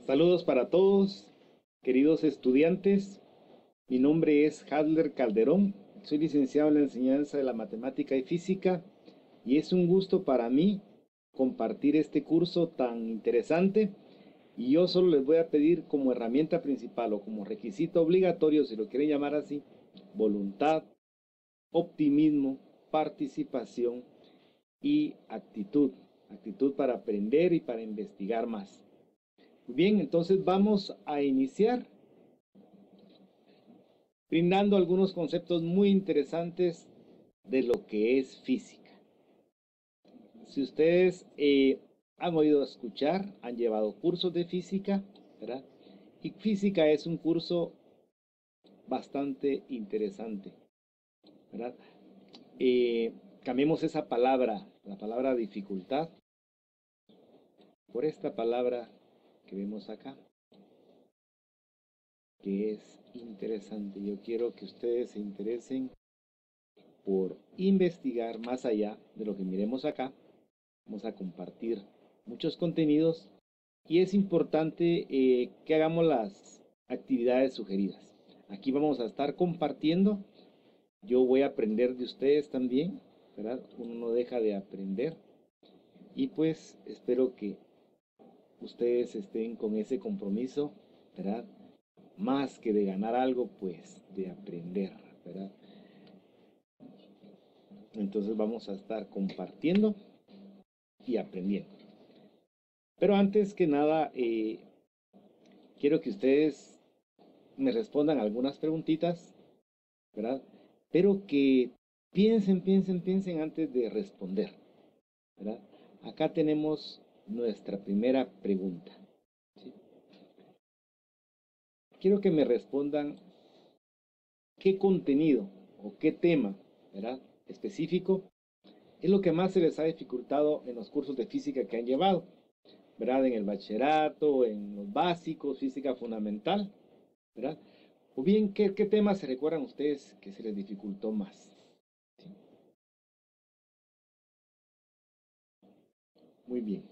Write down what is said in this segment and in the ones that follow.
Saludos para todos, queridos estudiantes. Mi nombre es Hadler Calderón. Soy licenciado en la enseñanza de la matemática y física y es un gusto para mí compartir este curso tan interesante. Y yo solo les voy a pedir como herramienta principal o como requisito obligatorio, si lo quieren llamar así, voluntad, optimismo, participación y actitud. Actitud para aprender y para investigar más. Bien, entonces vamos a iniciar brindando algunos conceptos muy interesantes de lo que es física. Si ustedes han oído escuchar, han llevado cursos de física, ¿verdad? Y física es un curso bastante interesante, ¿verdad? Cambiemos esa palabra, la palabra dificultad, por esta palabra que vemos acá, que es interesante. Yo quiero que ustedes se interesen por investigar más allá de lo que miremos acá. Vamos a compartir muchos contenidos y es importante que hagamos las actividades sugeridas. Aquí vamos a estar compartiendo. Yo voy a aprender de ustedes también, ¿verdad? Uno no deja de aprender. Y pues espero que ustedes estén con ese compromiso, ¿verdad? Más que de ganar algo, pues de aprender, ¿verdad? Entonces vamos a estar compartiendo y aprendiendo. Pero antes que nada, quiero que ustedes me respondan algunas preguntitas, ¿verdad? Pero que piensen antes de responder, ¿verdad? Acá tenemos nuestra primera pregunta, ¿sí? Quiero que me respondan qué contenido o qué tema, ¿verdad? Específico es lo que más se les ha dificultado en los cursos de física que han llevado, ¿verdad? En el bachillerato, en los básicos, física fundamental, ¿verdad? O bien, ¿qué temas se recuerdan ustedes que se les dificultó más? ¿Sí? Muy bien.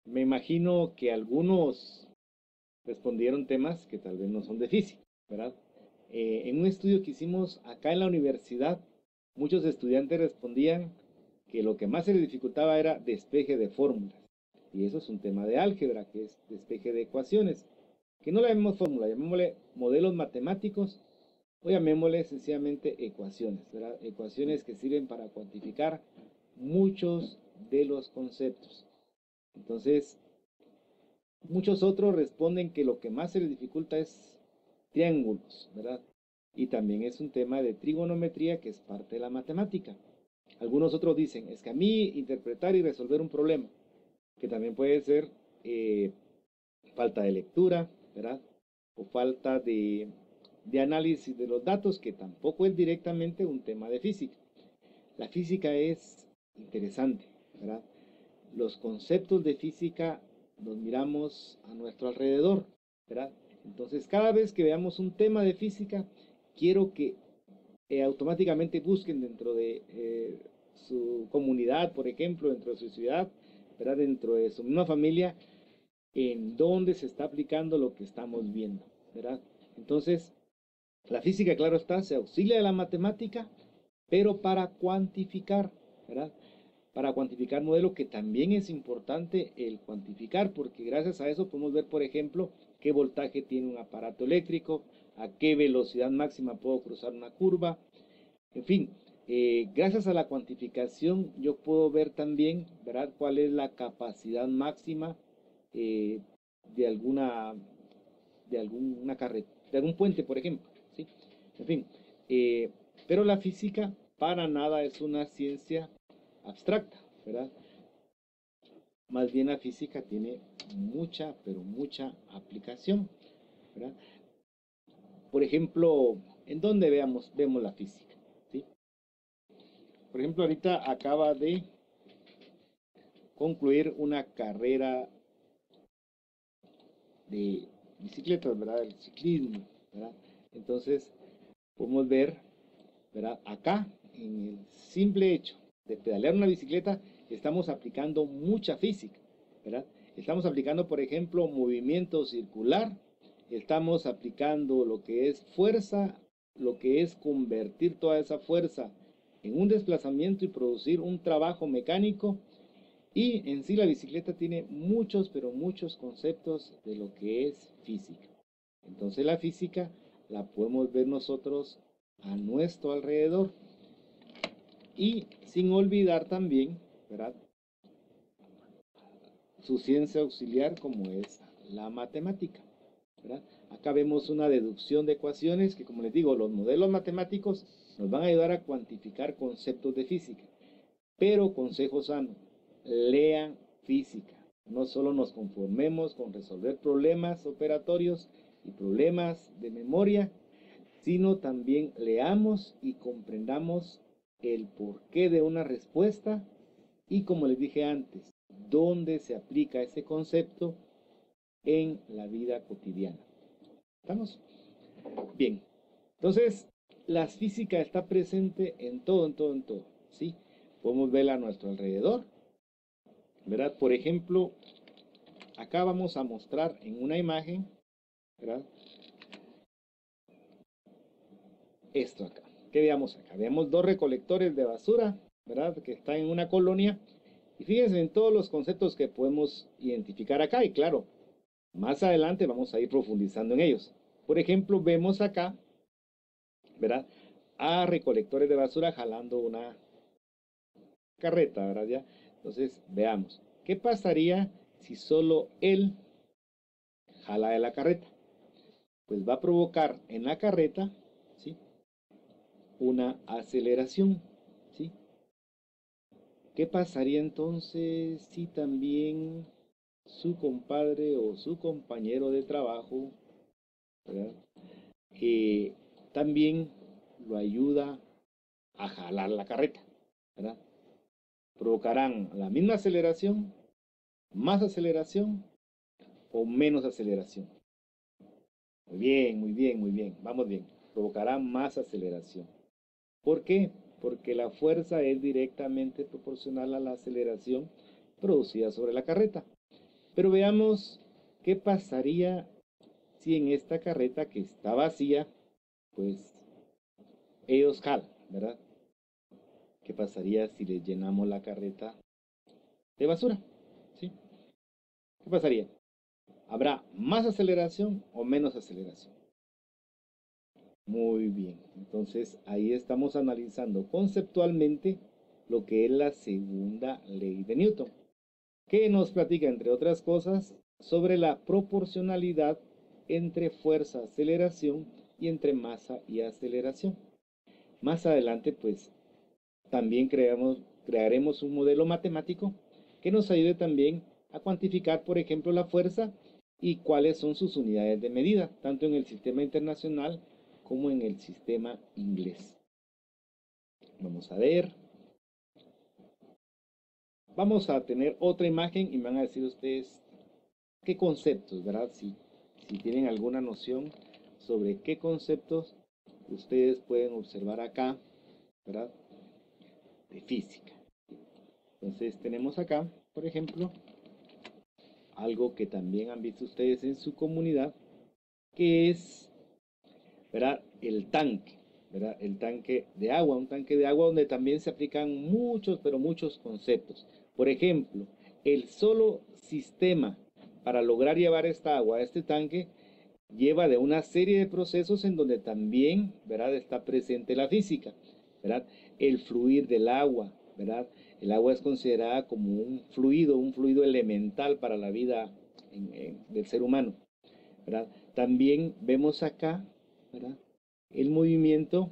Me imagino que algunos respondieron temas que tal vez no son de física, ¿verdad? En un estudio que hicimos acá en la universidad, muchos estudiantes respondían que lo que más se les dificultaba era despeje de fórmulas. Y eso es un tema de álgebra, que es despeje de ecuaciones. Que no le llamemos fórmula, llamémosle modelos matemáticos o llamémosle sencillamente ecuaciones, ¿verdad? Ecuaciones que sirven para cuantificar muchos de los conceptos. Entonces, muchos otros responden que lo que más se les dificulta es triángulos, ¿verdad? Y también es un tema de trigonometría que es parte de la matemática. Algunos otros dicen, es que a mí interpretar y resolver un problema, que también puede ser falta de lectura, ¿verdad? O falta de análisis de los datos, que tampoco es directamente un tema de física. La física es interesante, ¿verdad? Los conceptos de física los miramos a nuestro alrededor, ¿verdad? Entonces, cada vez que veamos un tema de física, quiero que automáticamente busquen dentro de su comunidad, por ejemplo, dentro de su ciudad, ¿verdad? Dentro de su misma familia, en dónde se está aplicando lo que estamos viendo, ¿verdad? Entonces, la física, claro está, se auxilia de la matemática, pero para cuantificar, ¿verdad? Para cuantificar modelo, que también es importante el cuantificar, porque gracias a eso podemos ver, por ejemplo, qué voltaje tiene un aparato eléctrico, a qué velocidad máxima puedo cruzar una curva, en fin, gracias a la cuantificación yo puedo ver también, ¿verdad?, cuál es la capacidad máxima eh, de alguna de algún puente, por ejemplo, ¿sí? En fin, pero la física para nada es una ciencia abstracta, ¿verdad? Más bien la física tiene mucha, pero mucha aplicación, ¿verdad? Por ejemplo, ¿en dónde vemos la física? ¿Sí? Por ejemplo, ahorita acaba de concluir una carrera de bicicletas, ¿verdad? El ciclismo, ¿verdad? Entonces, podemos ver, ¿verdad? Acá, en el simple hecho de pedalear una bicicleta, estamos aplicando mucha física, ¿verdad? Estamos aplicando, por ejemplo, movimiento circular, estamos aplicando lo que es fuerza, lo que es convertir toda esa fuerza en un desplazamiento y producir un trabajo mecánico. Y en sí la bicicleta tiene muchos, pero muchos conceptos de lo que es física. Entonces la física la podemos ver nosotros a nuestro alrededor. Y sin olvidar también, ¿verdad?, su ciencia auxiliar como es la matemática, ¿verdad? Acá vemos una deducción de ecuaciones que, como les digo, los modelos matemáticos nos van a ayudar a cuantificar conceptos de física. Pero consejo sano, lean física. No solo nos conformemos con resolver problemas operatorios y problemas de memoria, sino también leamos y comprendamos el porqué de una respuesta y, como les dije antes, dónde se aplica ese concepto en la vida cotidiana. ¿Estamos? Bien. Entonces, la física está presente en todo, ¿sí? Podemos verla a nuestro alrededor, ¿verdad? Por ejemplo, acá vamos a mostrar en una imagen, ¿verdad?, esto acá. ¿Qué veamos acá? Vemos dos recolectores de basura, ¿verdad?, que están en una colonia. Y fíjense en todos los conceptos que podemos identificar acá. Y claro, más adelante vamos a ir profundizando en ellos. Por ejemplo, vemos acá, ¿verdad?, a recolectores de basura jalando una carreta, ¿verdad? Ya. Entonces, veamos. ¿Qué pasaría si solo él jala de la carreta? Pues va a provocar en la carreta, ¿sí?, una aceleración, ¿sí? ¿Qué pasaría entonces si también su compadre o su compañero de trabajo, ¿verdad?, también lo ayuda a jalar la carreta, ¿verdad? Provocarán la misma aceleración, más aceleración o menos aceleración. Muy bien, muy bien, muy bien. Vamos bien. Provocará más aceleración. ¿Por qué? Porque la fuerza es directamente proporcional a la aceleración producida sobre la carreta. Pero veamos qué pasaría si en esta carreta que está vacía, pues ellos jalan, ¿verdad? ¿Qué pasaría si les llenamos la carreta de basura? ¿Sí? ¿Qué pasaría? ¿Habrá más aceleración o menos aceleración? Muy bien, entonces ahí estamos analizando conceptualmente lo que es la segunda ley de Newton, que nos platica, entre otras cosas, sobre la proporcionalidad entre fuerza, aceleración y entre masa y aceleración. Más adelante, pues, también crearemos un modelo matemático que nos ayude también a cuantificar, por ejemplo, la fuerza y cuáles son sus unidades de medida, tanto en el sistema internacional como en el sistema inglés. Vamos a ver. Vamos a tener otra imagen y me van a decir ustedes qué conceptos, ¿verdad? Si tienen alguna noción sobre qué conceptos ustedes pueden observar acá, ¿verdad?, de física. Entonces tenemos acá, por ejemplo, algo que también han visto ustedes en su comunidad, que es, ¿verdad?, el tanque, ¿verdad?, el tanque de agua, un tanque de agua donde también se aplican muchos, pero muchos conceptos. Por ejemplo, el solo sistema para lograr llevar esta agua a este tanque lleva de una serie de procesos en donde también, ¿verdad?, está presente la física, ¿verdad? El fluir del agua, ¿verdad? El agua es considerada como un fluido elemental para la vida del ser humano, ¿verdad? También vemos acá, ¿verdad?, el movimiento,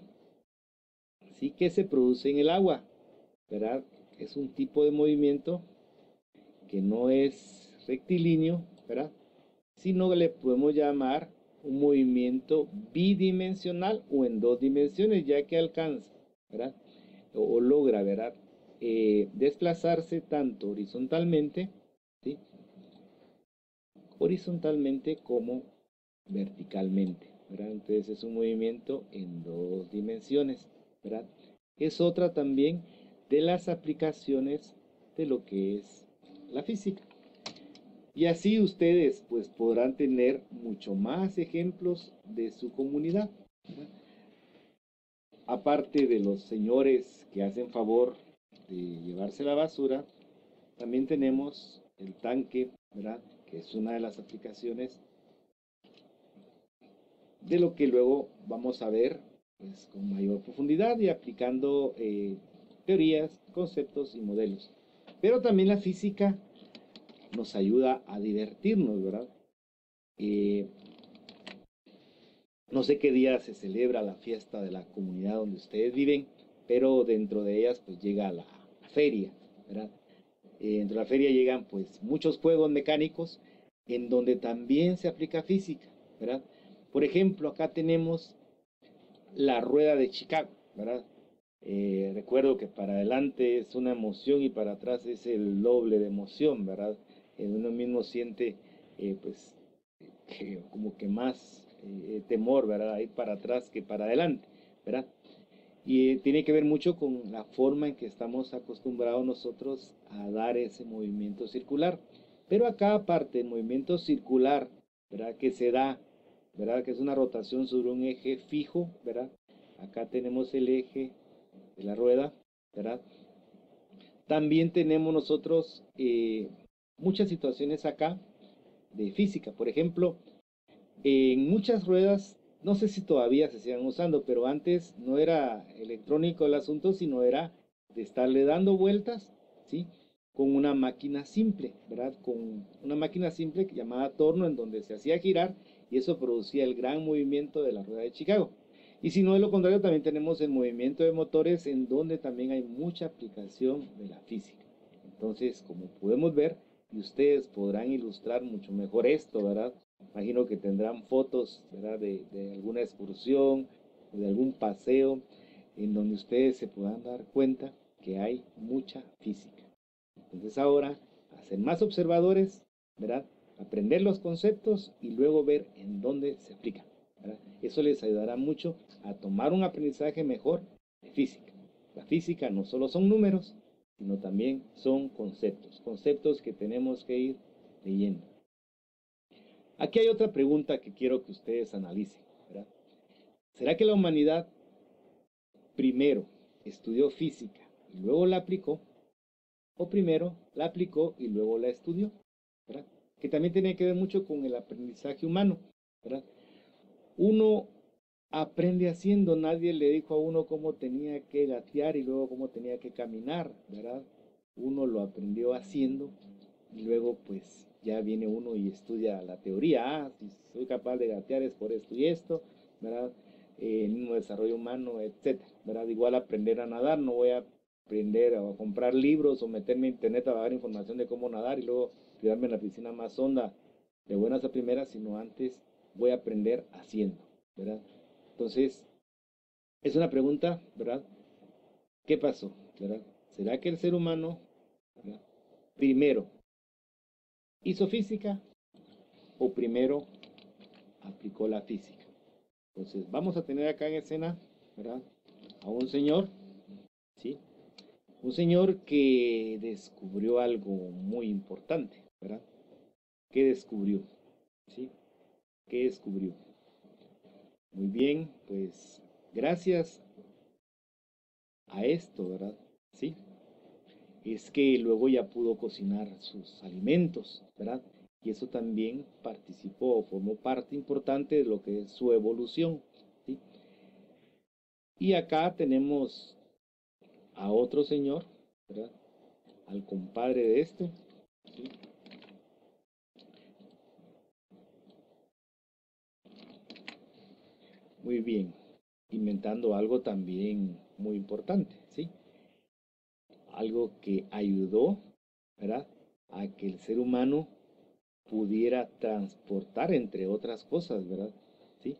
¿sí?, que se produce en el agua, ¿verdad? Es un tipo de movimiento que no es rectilíneo, ¿verdad?, sino que le podemos llamar un movimiento bidimensional o en dos dimensiones, ya que alcanza, ¿verdad?, o logra, ¿verdad?, desplazarse tanto horizontalmente, ¿sí?, horizontalmente como verticalmente, ¿verdad? Entonces es un movimiento en dos dimensiones, ¿verdad? Es otra también de las aplicaciones de lo que es la física. Y así ustedes pues podrán tener mucho más ejemplos de su comunidad, ¿verdad? Aparte de los señores que hacen favor de llevarse la basura, también tenemos el tanque, ¿verdad? Que es una de las aplicaciones de lo que luego vamos a ver pues, con mayor profundidad y aplicando teorías, conceptos y modelos. Pero también la física nos ayuda a divertirnos, ¿verdad? No sé qué día se celebra la fiesta de la comunidad donde ustedes viven, pero dentro de ellas pues llega la feria, ¿verdad? Dentro de la feria llegan pues muchos juegos mecánicos en donde también se aplica física, ¿verdad? Por ejemplo, acá tenemos la rueda de Chicago, ¿verdad? Recuerdo que para adelante es una emoción y para atrás es el doble de emoción, ¿verdad? Uno mismo siente pues como que más temor, ¿verdad? Ir para atrás que para adelante, ¿verdad? Y tiene que ver mucho con la forma en que estamos acostumbrados nosotros a dar ese movimiento circular. Pero acá aparte el movimiento circular, ¿verdad? Que se da, ¿verdad? Que es una rotación sobre un eje fijo, ¿verdad? Acá tenemos el eje de la rueda, ¿verdad? También tenemos nosotros muchas situaciones acá de física. Por ejemplo, en muchas ruedas, no sé si todavía se sigan usando, pero antes no era electrónico el asunto, sino era de estarle dando vueltas, ¿sí? Con una máquina simple, ¿verdad? Con una máquina simple llamada torno en donde se hacía girar y eso producía el gran movimiento de la rueda de Chicago. Y si no, de lo contrario, también tenemos el movimiento de motores en donde también hay mucha aplicación de la física. Entonces, como podemos ver, y ustedes podrán ilustrar mucho mejor esto, ¿verdad? Imagino que tendrán fotos, ¿verdad? De alguna excursión o de algún paseo en donde ustedes se puedan dar cuenta que hay mucha física. Entonces ahora, a ser más observadores, ¿verdad? Aprender los conceptos y luego ver en dónde se aplican, ¿verdad? Eso les ayudará mucho a tomar un aprendizaje mejor de física. La física no solo son números, sino también son conceptos, conceptos que tenemos que ir leyendo. Aquí hay otra pregunta que quiero que ustedes analicen, ¿verdad? ¿Será que la humanidad primero estudió física y luego la aplicó? ¿O primero la aplicó y luego la estudió? ¿Verdad? Que también tiene que ver mucho con el aprendizaje humano, ¿verdad? Uno aprende haciendo, nadie le dijo a uno cómo tenía que gatear y luego cómo tenía que caminar, ¿verdad? Uno lo aprendió haciendo y luego pues ya viene uno y estudia la teoría, si soy capaz de gatear es por esto y esto, ¿verdad? El mismo desarrollo humano, etcétera, ¿verdad? Igual aprender a nadar, no voy a aprender a comprar libros o meterme a internet a dar información de cómo nadar y luego tirarme en la piscina más honda de buenas a primeras, sino antes voy a aprender haciendo, ¿verdad? Entonces, es una pregunta, ¿verdad? ¿Qué pasó? ¿Verdad? ¿Será que el ser humano, ¿verdad? Primero hizo física o primero aplicó la física? Entonces, vamos a tener acá en escena, ¿verdad? A un señor, ¿sí? Un señor que descubrió algo muy importante, ¿verdad? ¿Qué descubrió? ¿Sí? ¿Qué descubrió? Muy bien, pues gracias a esto, ¿verdad? ¿Sí? Es que luego ya pudo cocinar sus alimentos, ¿verdad? Y eso también participó, formó parte importante de lo que es su evolución, ¿sí? Y acá tenemos a otro señor, ¿verdad? Al compadre de este, ¿sí? Muy bien, inventando algo también muy importante, ¿sí? Algo que ayudó, ¿verdad? A que el ser humano pudiera transportar, entre otras cosas, ¿verdad? ¿Sí?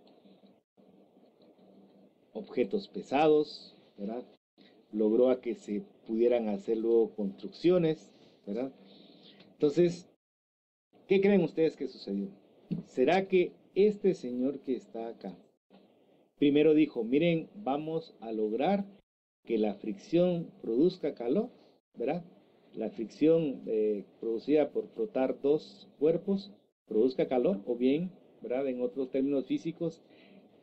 Objetos pesados, ¿verdad? Logró a que se pudieran hacer luego construcciones, ¿verdad? Entonces, ¿qué creen ustedes que sucedió? ¿Será que este señor que está acá primero dijo, miren, vamos a lograr que la fricción produzca calor, ¿verdad? la fricción producida por frotar dos cuerpos produzca calor, o bien, ¿verdad? En otros términos físicos,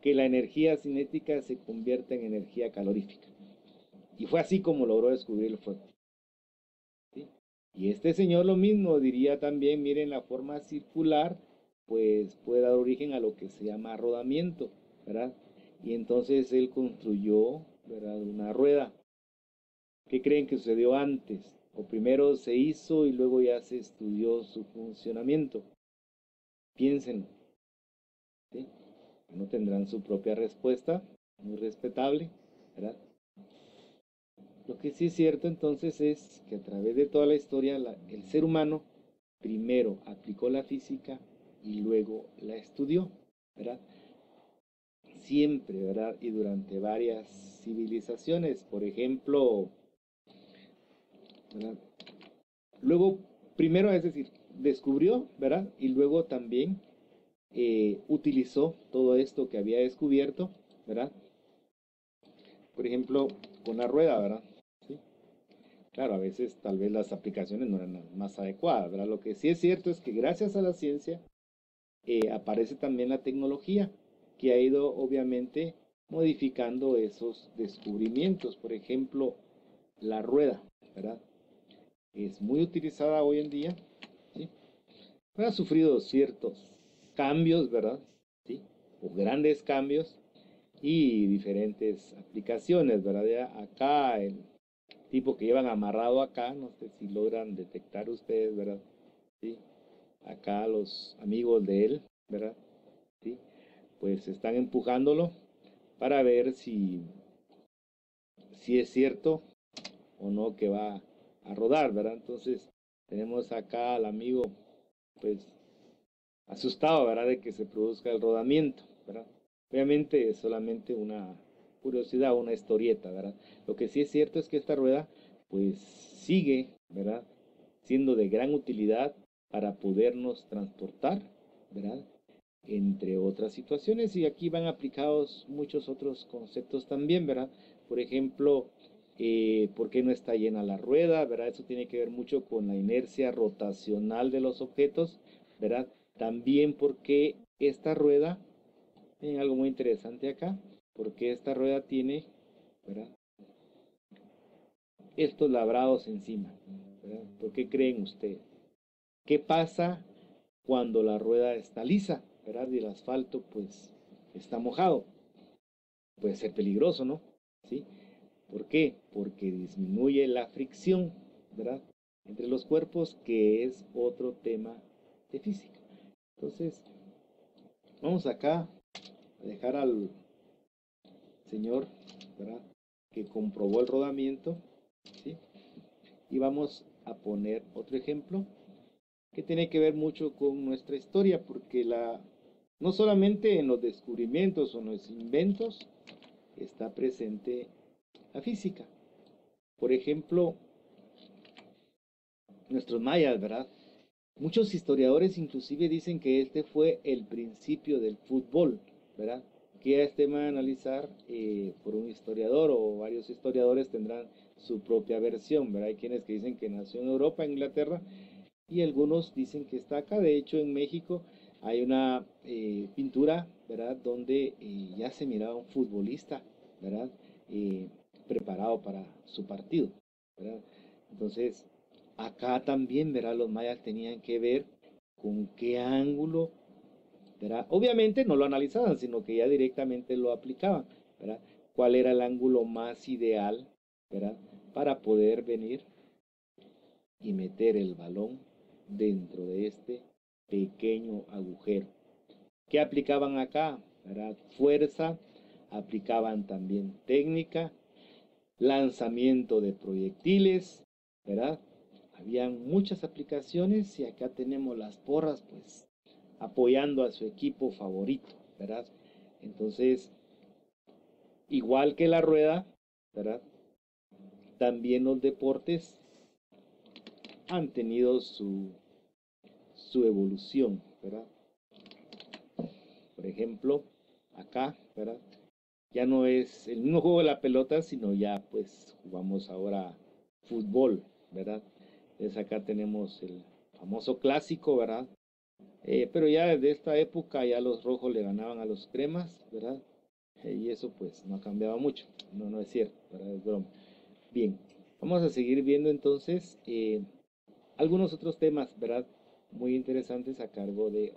que la energía cinética se convierta en energía calorífica. Y fue así como logró descubrir el fuego. ¿Sí? Y este señor lo mismo diría también, miren, la forma circular, pues puede dar origen a lo que se llama rodamiento, ¿verdad? Y entonces él construyó, ¿verdad?, una rueda. ¿Qué creen que sucedió antes? O primero se hizo y luego ya se estudió su funcionamiento. Piensen, ¿sí? No tendrán su propia respuesta, muy respetable, ¿verdad? Lo que sí es cierto entonces es que a través de toda la historia el ser humano primero aplicó la física y luego la estudió, ¿verdad? Siempre, ¿verdad? Y durante varias civilizaciones, por ejemplo, ¿verdad? Luego, primero, es decir, descubrió, ¿verdad? Y luego también utilizó todo esto que había descubierto, ¿verdad? Por ejemplo, con la rueda, ¿verdad? ¿Sí? Claro, a veces tal vez las aplicaciones no eran las más adecuadas, ¿verdad? Lo que sí es cierto es que gracias a la ciencia aparece también la tecnología, que ha ido obviamente modificando esos descubrimientos. Por ejemplo, la rueda, ¿verdad? Es muy utilizada hoy en día, ¿sí? Pero ha sufrido ciertos cambios, ¿verdad? ¿Sí? O grandes cambios y diferentes aplicaciones, ¿verdad? Ya acá el tipo que llevan amarrado acá, no sé si logran detectar ustedes, ¿verdad? Sí, acá los amigos de él, ¿verdad? Sí, pues están empujándolo para ver si es cierto o no que va a rodar, ¿verdad? Entonces tenemos acá al amigo, pues asustado, ¿verdad? De que se produzca el rodamiento, ¿verdad? Obviamente es solamente una curiosidad, una historieta, ¿verdad? Lo que sí es cierto es que esta rueda, pues sigue, ¿verdad?, siendo de gran utilidad para podernos transportar, ¿verdad?, entre otras situaciones. Y aquí van aplicados muchos otros conceptos también, ¿verdad? Por ejemplo, ¿por qué no está llena la rueda? ¿Verdad? Eso tiene que ver mucho con la inercia rotacional de los objetos, ¿verdad? También porque esta rueda, tiene algo muy interesante acá, porque esta rueda tiene, ¿verdad?, estos labrados encima, ¿verdad? ¿Por qué creen ustedes? ¿Qué pasa cuando la rueda está lisa, ¿verdad? Y el asfalto pues está mojado? Puede ser peligroso, ¿no? ¿Sí? ¿Por qué? Porque disminuye la fricción, ¿verdad?, entre los cuerpos, que es otro tema de física. Entonces, vamos acá a dejar al señor, ¿verdad?, que comprobó el rodamiento, ¿sí? Y vamos a poner otro ejemplo que tiene que ver mucho con nuestra historia, porque no solamente en los descubrimientos o en los inventos está presente la física. Por ejemplo, nuestros mayas, ¿verdad? Muchos historiadores inclusive dicen que este fue el principio del fútbol, ¿verdad? Que ya es tema de analizar por un historiador, o varios historiadores tendrán su propia versión, ¿verdad? Hay quienes que dicen que nació en Europa, en Inglaterra, y algunos dicen que está acá. De hecho, en México hay una pintura, ¿verdad?, donde ya se miraba un futbolista, ¿verdad?, Eh, preparado para su partido, ¿verdad? Entonces, acá también, ¿verdad?, los mayas tenían que ver con qué ángulo, ¿verdad? Obviamente no lo analizaban, sino que ya directamente lo aplicaban, ¿verdad? ¿Cuál era el ángulo más ideal, ¿verdad?, para poder venir y meter el balón dentro de este pequeño agujero? ¿Qué aplicaban acá? ¿Verdad? Fuerza, aplicaban también técnica, lanzamiento de proyectiles, ¿verdad? Habían muchas aplicaciones, y acá tenemos las porras, pues apoyando a su equipo favorito, ¿verdad? Entonces, igual que la rueda, ¿verdad?, también los deportes han tenido su evolución, ¿verdad? Por ejemplo, acá, ¿verdad?, ya no es el mismo juego de la pelota, sino ya pues jugamos ahora fútbol, ¿verdad? Entonces acá tenemos el famoso clásico, ¿verdad? Pero ya desde esta época ya los rojos le ganaban a los cremas, ¿verdad? Y eso pues no ha cambiado mucho. No, no es cierto, ¿verdad? Es broma. Bien, vamos a seguir viendo entonces algunos otros temas, ¿verdad? Muy interesantes a cargo de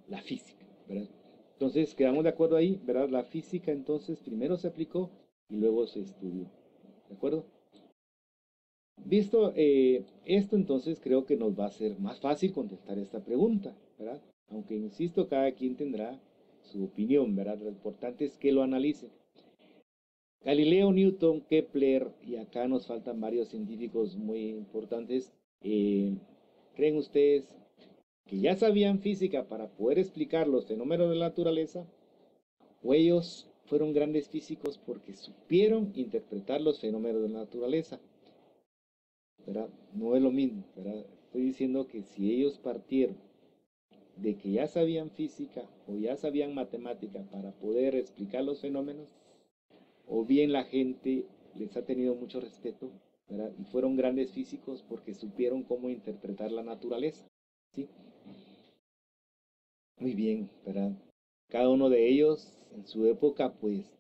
la física, ¿verdad? Entonces, quedamos de acuerdo ahí, ¿verdad? La física entonces primero se aplicó y luego se estudió, ¿de acuerdo? Visto esto, entonces creo que nos va a ser más fácil contestar esta pregunta, ¿verdad? Aunque insisto, cada quien tendrá su opinión, ¿verdad? Lo importante es que lo analicen. Galileo, Newton, Kepler, y acá nos faltan varios científicos muy importantes. ¿Creen ustedes que ya sabían física para poder explicar los fenómenos de la naturaleza? ¿O ellos fueron grandes físicos porque supieron interpretar los fenómenos de la naturaleza? ¿Verdad? No es lo mismo, ¿verdad? Estoy diciendo que si ellos partieron de que ya sabían física o ya sabían matemática para poder explicar los fenómenos, o bien la gente les ha tenido mucho respeto, ¿verdad? Y fueron grandes físicos porque supieron cómo interpretar la naturaleza, ¿sí? Muy bien, ¿verdad? Cada uno de ellos en su época, pues,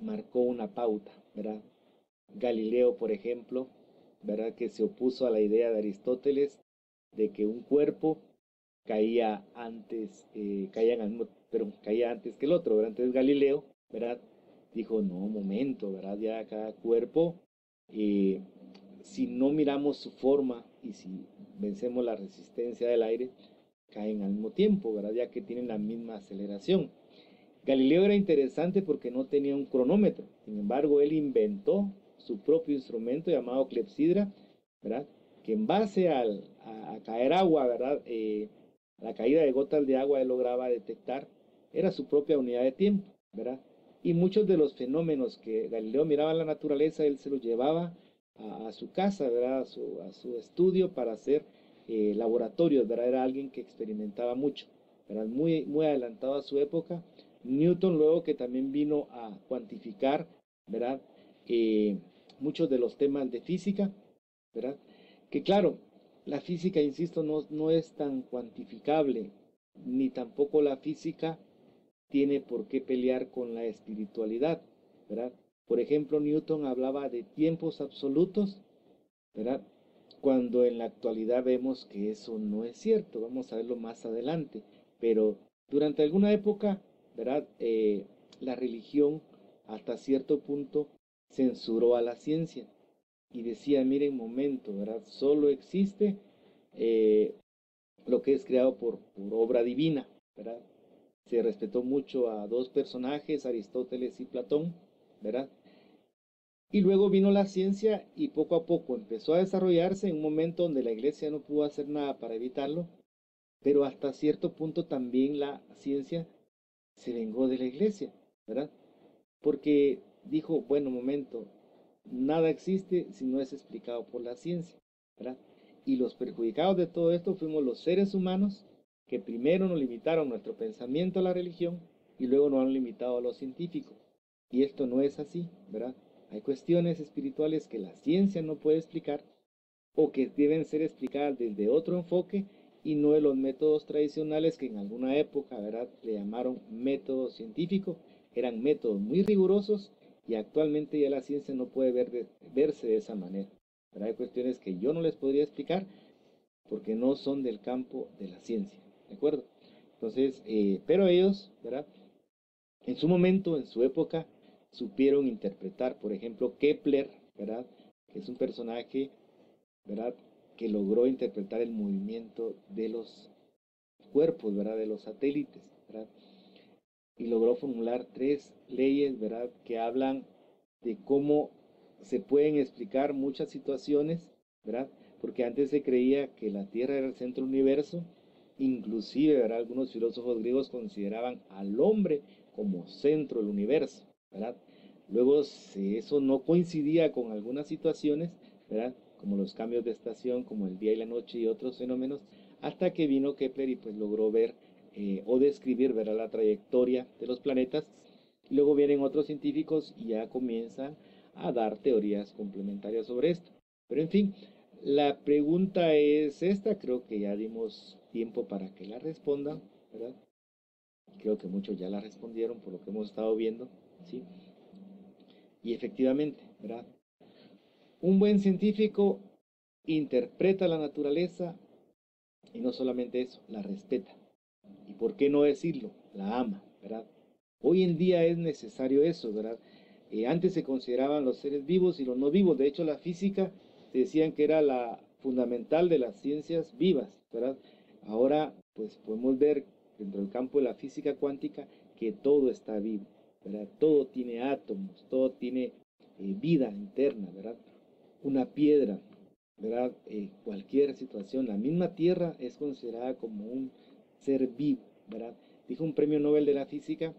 marcó una pauta, ¿verdad? Galileo, por ejemplo, ¿verdad? Que se opuso a la idea de Aristóteles de que un cuerpo caía antes, caía antes que el otro, ¿verdad? Entonces Galileo, ¿verdad? Dijo, no, momento, ¿verdad? Ya cada cuerpo, eh, si no miramos su forma y si vencemos la resistencia del aire, caen al mismo tiempo, ¿verdad? Ya que tienen la misma aceleración. Galileo era interesante porque no tenía un cronómetro, sin embargo, él inventó su propio instrumento llamado clepsidra, ¿verdad? Que en base a caer agua, ¿verdad? La caída de gotas de agua él lograba detectar, era su propia unidad de tiempo, ¿verdad? Y muchos de los fenómenos que Galileo miraba en la naturaleza, él se los llevaba a su casa, ¿verdad? A su estudio para hacer laboratorios, ¿verdad? Era alguien que experimentaba mucho, ¿verdad? Muy, muy adelantado a su época. Newton luego que también vino a cuantificar, ¿verdad? Eh, Muchos de los temas de física, ¿verdad? Que claro, la física, insisto, no es tan cuantificable, ni tampoco la física tiene por qué pelear con la espiritualidad, ¿verdad? Por ejemplo, Newton hablaba de tiempos absolutos, ¿verdad? Cuando en la actualidad vemos que eso no es cierto, vamos a verlo más adelante, pero durante alguna época, ¿verdad? La religión hasta cierto punto censuró a la ciencia y decía, miren, momento, ¿verdad? Solo existe eh, lo que es creado por obra divina, ¿verdad? Se respetó mucho a dos personajes, Aristóteles y Platón, ¿verdad? Y luego vino la ciencia y poco a poco empezó a desarrollarse en un momento donde la iglesia no pudo hacer nada para evitarlo, pero hasta cierto punto también la ciencia se vengó de la iglesia, ¿verdad? Porque dijo, bueno, momento, nada existe si no es explicado por la ciencia, ¿verdad? Y los perjudicados de todo esto fuimos los seres humanos que primero nos limitaron nuestro pensamiento a la religión y luego nos han limitado a lo científico. Y esto no es así, ¿verdad? Hay cuestiones espirituales que la ciencia no puede explicar o que deben ser explicadas desde otro enfoque y no de los métodos tradicionales que en alguna época, ¿verdad?, le llamaron método científico. Eran métodos muy rigurosos y actualmente ya la ciencia no puede verse de esa manera. Pero hay cuestiones que yo no les podría explicar porque no son del campo de la ciencia, ¿de acuerdo? Entonces, pero ellos, ¿verdad? En su momento, en su época, supieron interpretar, por ejemplo, Kepler, ¿verdad? Que es un personaje, ¿verdad? Que logró interpretar el movimiento de los cuerpos, ¿verdad? De los satélites, ¿verdad? Y logró formular tres leyes, ¿verdad? Que hablan de cómo se pueden explicar muchas situaciones, ¿verdad? Porque antes se creía que la Tierra era el centro del universo, inclusive, ¿verdad? Algunos filósofos griegos consideraban al hombre como centro del universo, ¿verdad? Luego, si eso no coincidía con algunas situaciones, ¿verdad? Como los cambios de estación, como el día y la noche y otros fenómenos, hasta que vino Kepler y pues logró ver o describir, ¿verdad?, la trayectoria de los planetas. Y luego vienen otros científicos y ya comienzan a dar teorías complementarias sobre esto. Pero en fin, La pregunta es esta, creo que ya dimos tiempo para que la respondan, ¿verdad? Creo que muchos ya la respondieron por lo que hemos estado viendo, ¿sí? Y efectivamente, ¿verdad? Un buen científico interpreta la naturaleza y no solamente eso, la respeta. ¿Y por qué no decirlo? La ama, ¿verdad? Hoy en día es necesario eso, ¿verdad? Antes se consideraban los seres vivos y los no vivos. De hecho, la física decían que era la fundamental de las ciencias vivas, ¿verdad? Ahora, pues podemos ver dentro del campo de la física cuántica que todo está vivo, ¿verdad? Todo tiene átomos, todo tiene vida interna, ¿verdad? Una piedra, ¿verdad? Cualquier situación, la misma Tierra es considerada como un ser vivo, ¿verdad? Dijo un premio Nobel de la física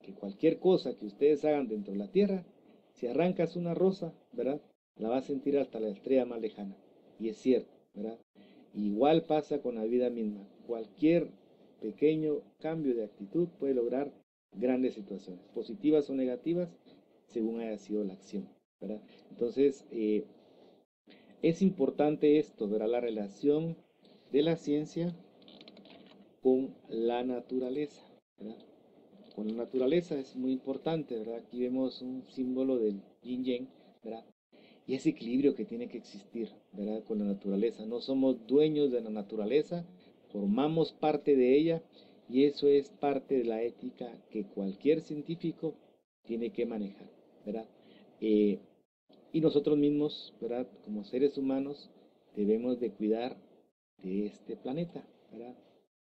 que cualquier cosa que ustedes hagan dentro de la Tierra, si arrancas una rosa, ¿verdad? La vas a sentir hasta la estrella más lejana. Y es cierto, ¿verdad? Igual pasa con la vida misma. Cualquier pequeño cambio de actitud puede lograr grandes situaciones, positivas o negativas, según haya sido la acción, ¿verdad? Entonces, es importante esto, ¿verdad? La relación de la ciencia con la naturaleza, ¿verdad? Con la naturaleza es muy importante, ¿verdad? Aquí vemos un símbolo del yin yang, ¿verdad? Y ese equilibrio que tiene que existir, ¿verdad? Con la naturaleza. No somos dueños de la naturaleza, formamos parte de ella y eso es parte de la ética que cualquier científico tiene que manejar, ¿verdad? Eh, y nosotros mismos, ¿verdad? Como seres humanos, debemos de cuidar de este planeta, ¿verdad?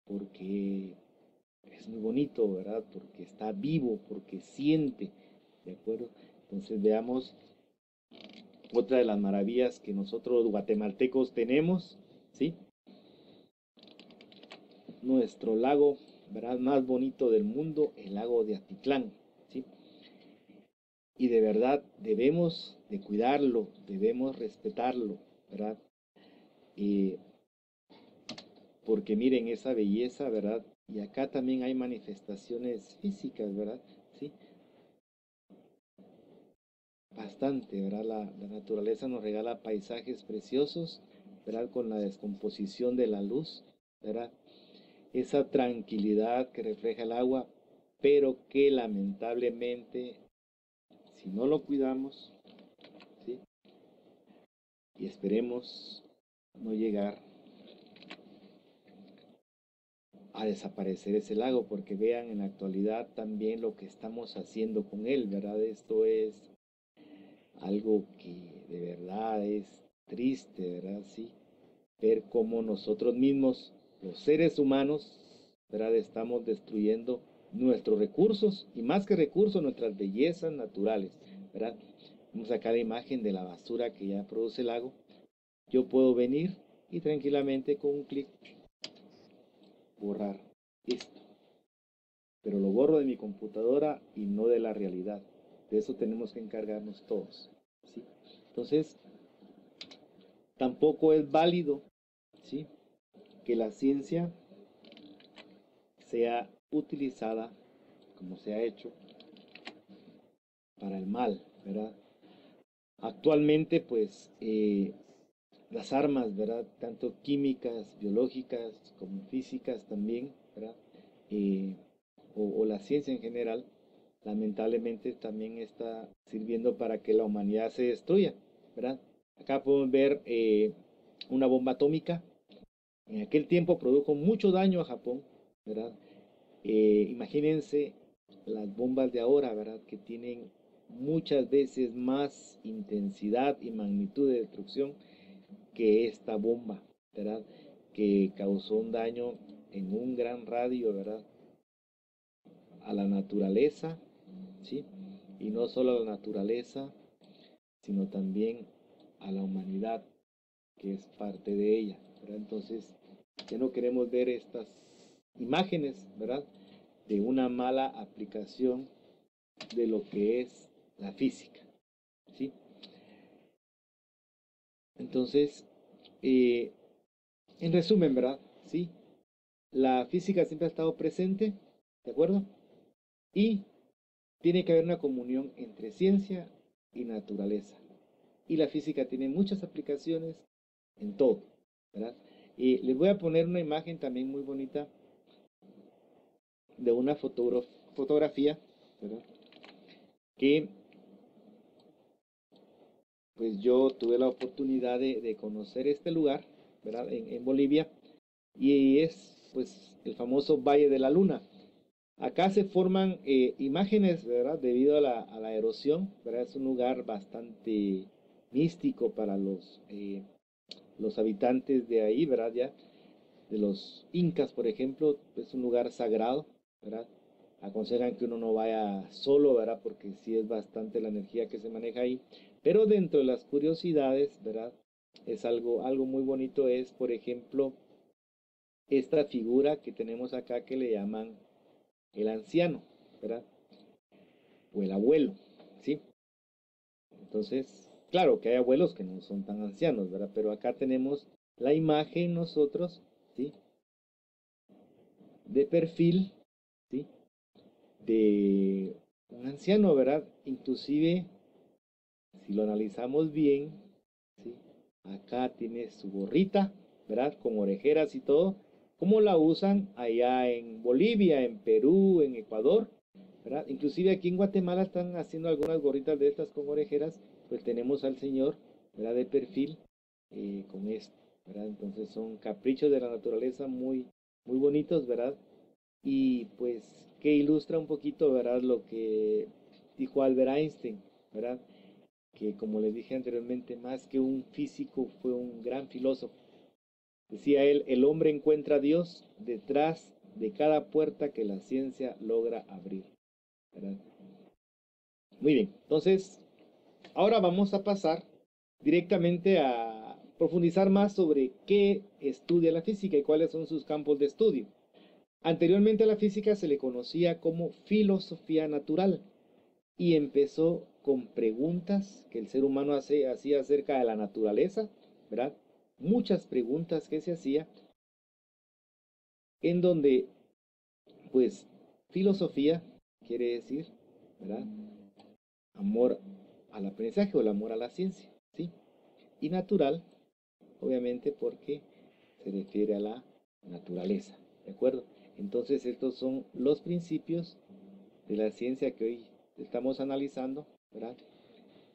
Porque es muy bonito, ¿verdad? Porque está vivo, porque siente, ¿de acuerdo? Entonces veamos otra de las maravillas que nosotros guatemaltecos tenemos, ¿sí? Nuestro lago, ¿verdad? Más bonito del mundo, el lago de Atitlán, ¿sí? Y de verdad debemos de cuidarlo, debemos respetarlo, ¿verdad? Eh, porque miren esa belleza, ¿verdad? Y acá también hay manifestaciones físicas, ¿verdad? Sí, bastante, ¿verdad? La naturaleza nos regala paisajes preciosos, ¿verdad? Con la descomposición de la luz, ¿verdad? Esa tranquilidad que refleja el agua, pero que lamentablemente, si no lo cuidamos, ¿sí? Y esperemos no llegar a desaparecer ese lago, porque vean en la actualidad también lo que estamos haciendo con él, ¿verdad? Esto es algo que de verdad es triste, ¿verdad? Sí, ver cómo nosotros mismos, los seres humanos, ¿verdad? Estamos destruyendo nuestros recursos y más que recursos, nuestras bellezas naturales, ¿verdad? Vamos acá la imagen de la basura que ya produce el lago. Yo puedo venir y tranquilamente con un clic borrar esto, pero lo borro de mi computadora y no de la realidad. De eso tenemos que encargarnos todos, ¿sí? Entonces, tampoco es válido, ¿sí? Que la ciencia sea utilizada, como se ha hecho, para el mal, ¿verdad? Actualmente, pues, las armas, ¿verdad? Tanto químicas, biológicas, como físicas también, ¿verdad? Eh, o la ciencia en general, lamentablemente también está sirviendo para que la humanidad se destruya, ¿verdad? Acá podemos ver una bomba atómica. En aquel tiempo produjo mucho daño a Japón, ¿verdad? Imagínense las bombas de ahora, ¿verdad? Que tienen muchas veces más intensidad y magnitud de destrucción que esta bomba, ¿verdad? Que causó un daño en un gran radio, ¿verdad? A la naturaleza, ¿sí? Y no solo a la naturaleza, sino también a la humanidad, que es parte de ella, ¿verdad? Entonces, ya no queremos ver estas imágenes, ¿verdad? De una mala aplicación de lo que es la física, ¿sí? Entonces, eh, en resumen, ¿verdad? Sí, la física siempre ha estado presente, ¿de acuerdo? Y tiene que haber una comunión entre ciencia y naturaleza. Y la física tiene muchas aplicaciones en todo, ¿verdad? Y les voy a poner una imagen también muy bonita de una fotografía, ¿verdad? Que pues yo tuve la oportunidad de conocer este lugar, ¿verdad? En Bolivia, y es pues el famoso Valle de la Luna. Acá se forman imágenes, ¿verdad? Debido a la erosión, ¿verdad? Es un lugar bastante místico para los habitantes de ahí, ¿verdad? Ya, de los incas, por ejemplo, es un lugar sagrado, ¿verdad? Aconsejan que uno no vaya solo, ¿verdad? Porque sí es bastante la energía que se maneja ahí. Pero dentro de las curiosidades, ¿verdad? Es algo muy bonito, es, por ejemplo, esta figura que tenemos acá que le llaman el anciano, ¿verdad? O el abuelo, ¿sí? Entonces, claro que hay abuelos que no son tan ancianos, ¿verdad? Pero acá tenemos la imagen nosotros, ¿sí? De perfil, ¿sí? De un anciano, ¿verdad? Inclusive, si lo analizamos bien, ¿sí? Acá tiene su gorrita, ¿verdad? Con orejeras y todo, como la usan allá en Bolivia, en Perú, en Ecuador, ¿verdad? Inclusive aquí en Guatemala están haciendo algunas gorritas de estas con orejeras, pues tenemos al señor, ¿verdad? De perfil, con esto, ¿verdad? Entonces son caprichos de la naturaleza muy, muy bonitos, ¿verdad? Y pues que ilustra un poquito, ¿verdad? Lo que dijo Albert Einstein, ¿verdad? Que como les dije anteriormente, más que un físico, fue un gran filósofo. Decía él, el hombre encuentra a Dios detrás de cada puerta que la ciencia logra abrir, ¿verdad? Muy bien, entonces ahora vamos a pasar directamente a profundizar más sobre qué estudia la física y cuáles son sus campos de estudio. Anteriormente a la física se le conocía como filosofía natural y empezó con preguntas que el ser humano hacía acerca de la naturaleza, ¿verdad? Muchas preguntas que se hacía, en donde, pues, filosofía quiere decir, ¿verdad? Amor al aprendizaje o el amor a la ciencia, ¿sí? Y natural, obviamente, porque se refiere a la naturaleza, ¿de acuerdo? Entonces, estos son los principios de la ciencia que hoy estamos analizando, ¿verdad?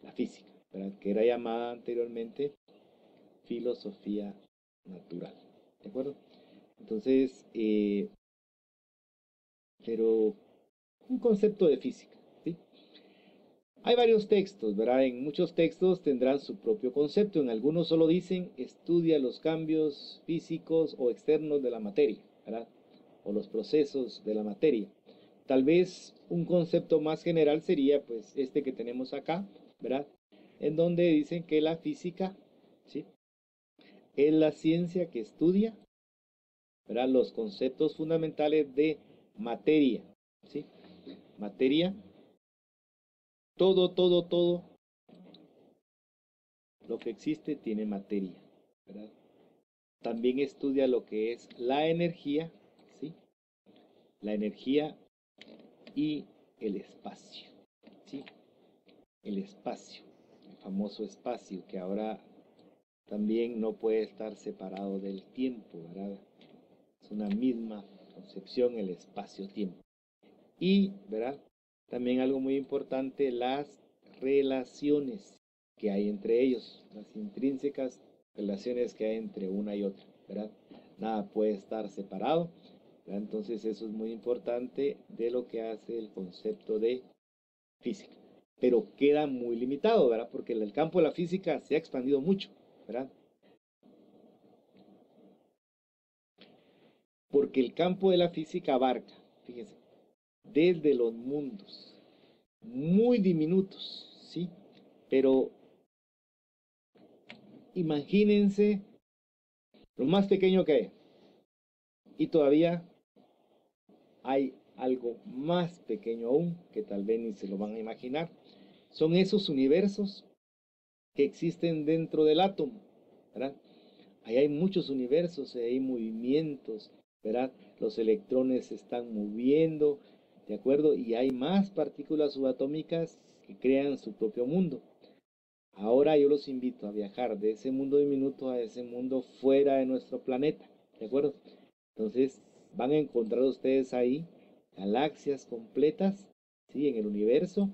La física, ¿verdad? Que era llamada anteriormente filosofía natural, ¿de acuerdo? Entonces, pero un concepto de física, ¿sí? Hay varios textos, ¿verdad? En muchos textos tendrán su propio concepto, en algunos solo dicen estudia los cambios físicos o externos de la materia, ¿verdad? O los procesos de la materia. Tal vez un concepto más general sería pues este que tenemos acá, ¿verdad? En donde dicen que la física, ¿sí? Es la ciencia que estudia, ¿verdad? Los conceptos fundamentales de materia, ¿sí? Materia, todo lo que existe tiene materia, ¿verdad? También estudia lo que es la energía, ¿sí? La energía y el espacio, ¿sí? El espacio, el famoso espacio que ahora también no puede estar separado del tiempo, ¿verdad? Es una misma concepción el espacio-tiempo. Y, ¿verdad? También algo muy importante, las relaciones que hay entre ellos, las intrínsecas relaciones que hay entre una y otra, ¿verdad? Nada puede estar separado, ¿verdad? Entonces eso es muy importante de lo que hace el concepto de física. Pero queda muy limitado, ¿verdad? Porque el campo de la física se ha expandido mucho, ¿verdad? Porque el campo de la física abarca, fíjense, desde los mundos muy diminutos, ¿sí? Pero imagínense lo más pequeño que hay. Y todavía hay algo más pequeño aún, que tal vez ni se lo van a imaginar. Son esos universos que existen dentro del átomo, ¿verdad? Ahí hay muchos universos, hay movimientos, ¿verdad? Los electrones se están moviendo, ¿de acuerdo? Y hay más partículas subatómicas que crean su propio mundo. Ahora yo los invito a viajar de ese mundo diminuto a ese mundo fuera de nuestro planeta, ¿de acuerdo? Entonces van a encontrar ustedes ahí galaxias completas, ¿sí? En el universo,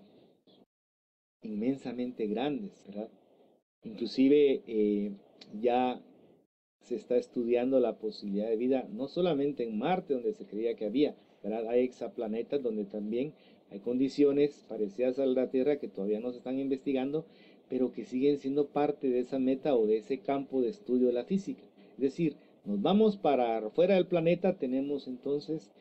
inmensamente grandes, ¿verdad? Inclusive ya se está estudiando la posibilidad de vida, no solamente en Marte, donde se creía que había, ¿verdad? Hay exoplanetas donde también hay condiciones parecidas a la Tierra que todavía no se están investigando, pero que siguen siendo parte de esa meta o de ese campo de estudio de la física. Es decir, nos vamos para fuera del planeta, tenemos entonces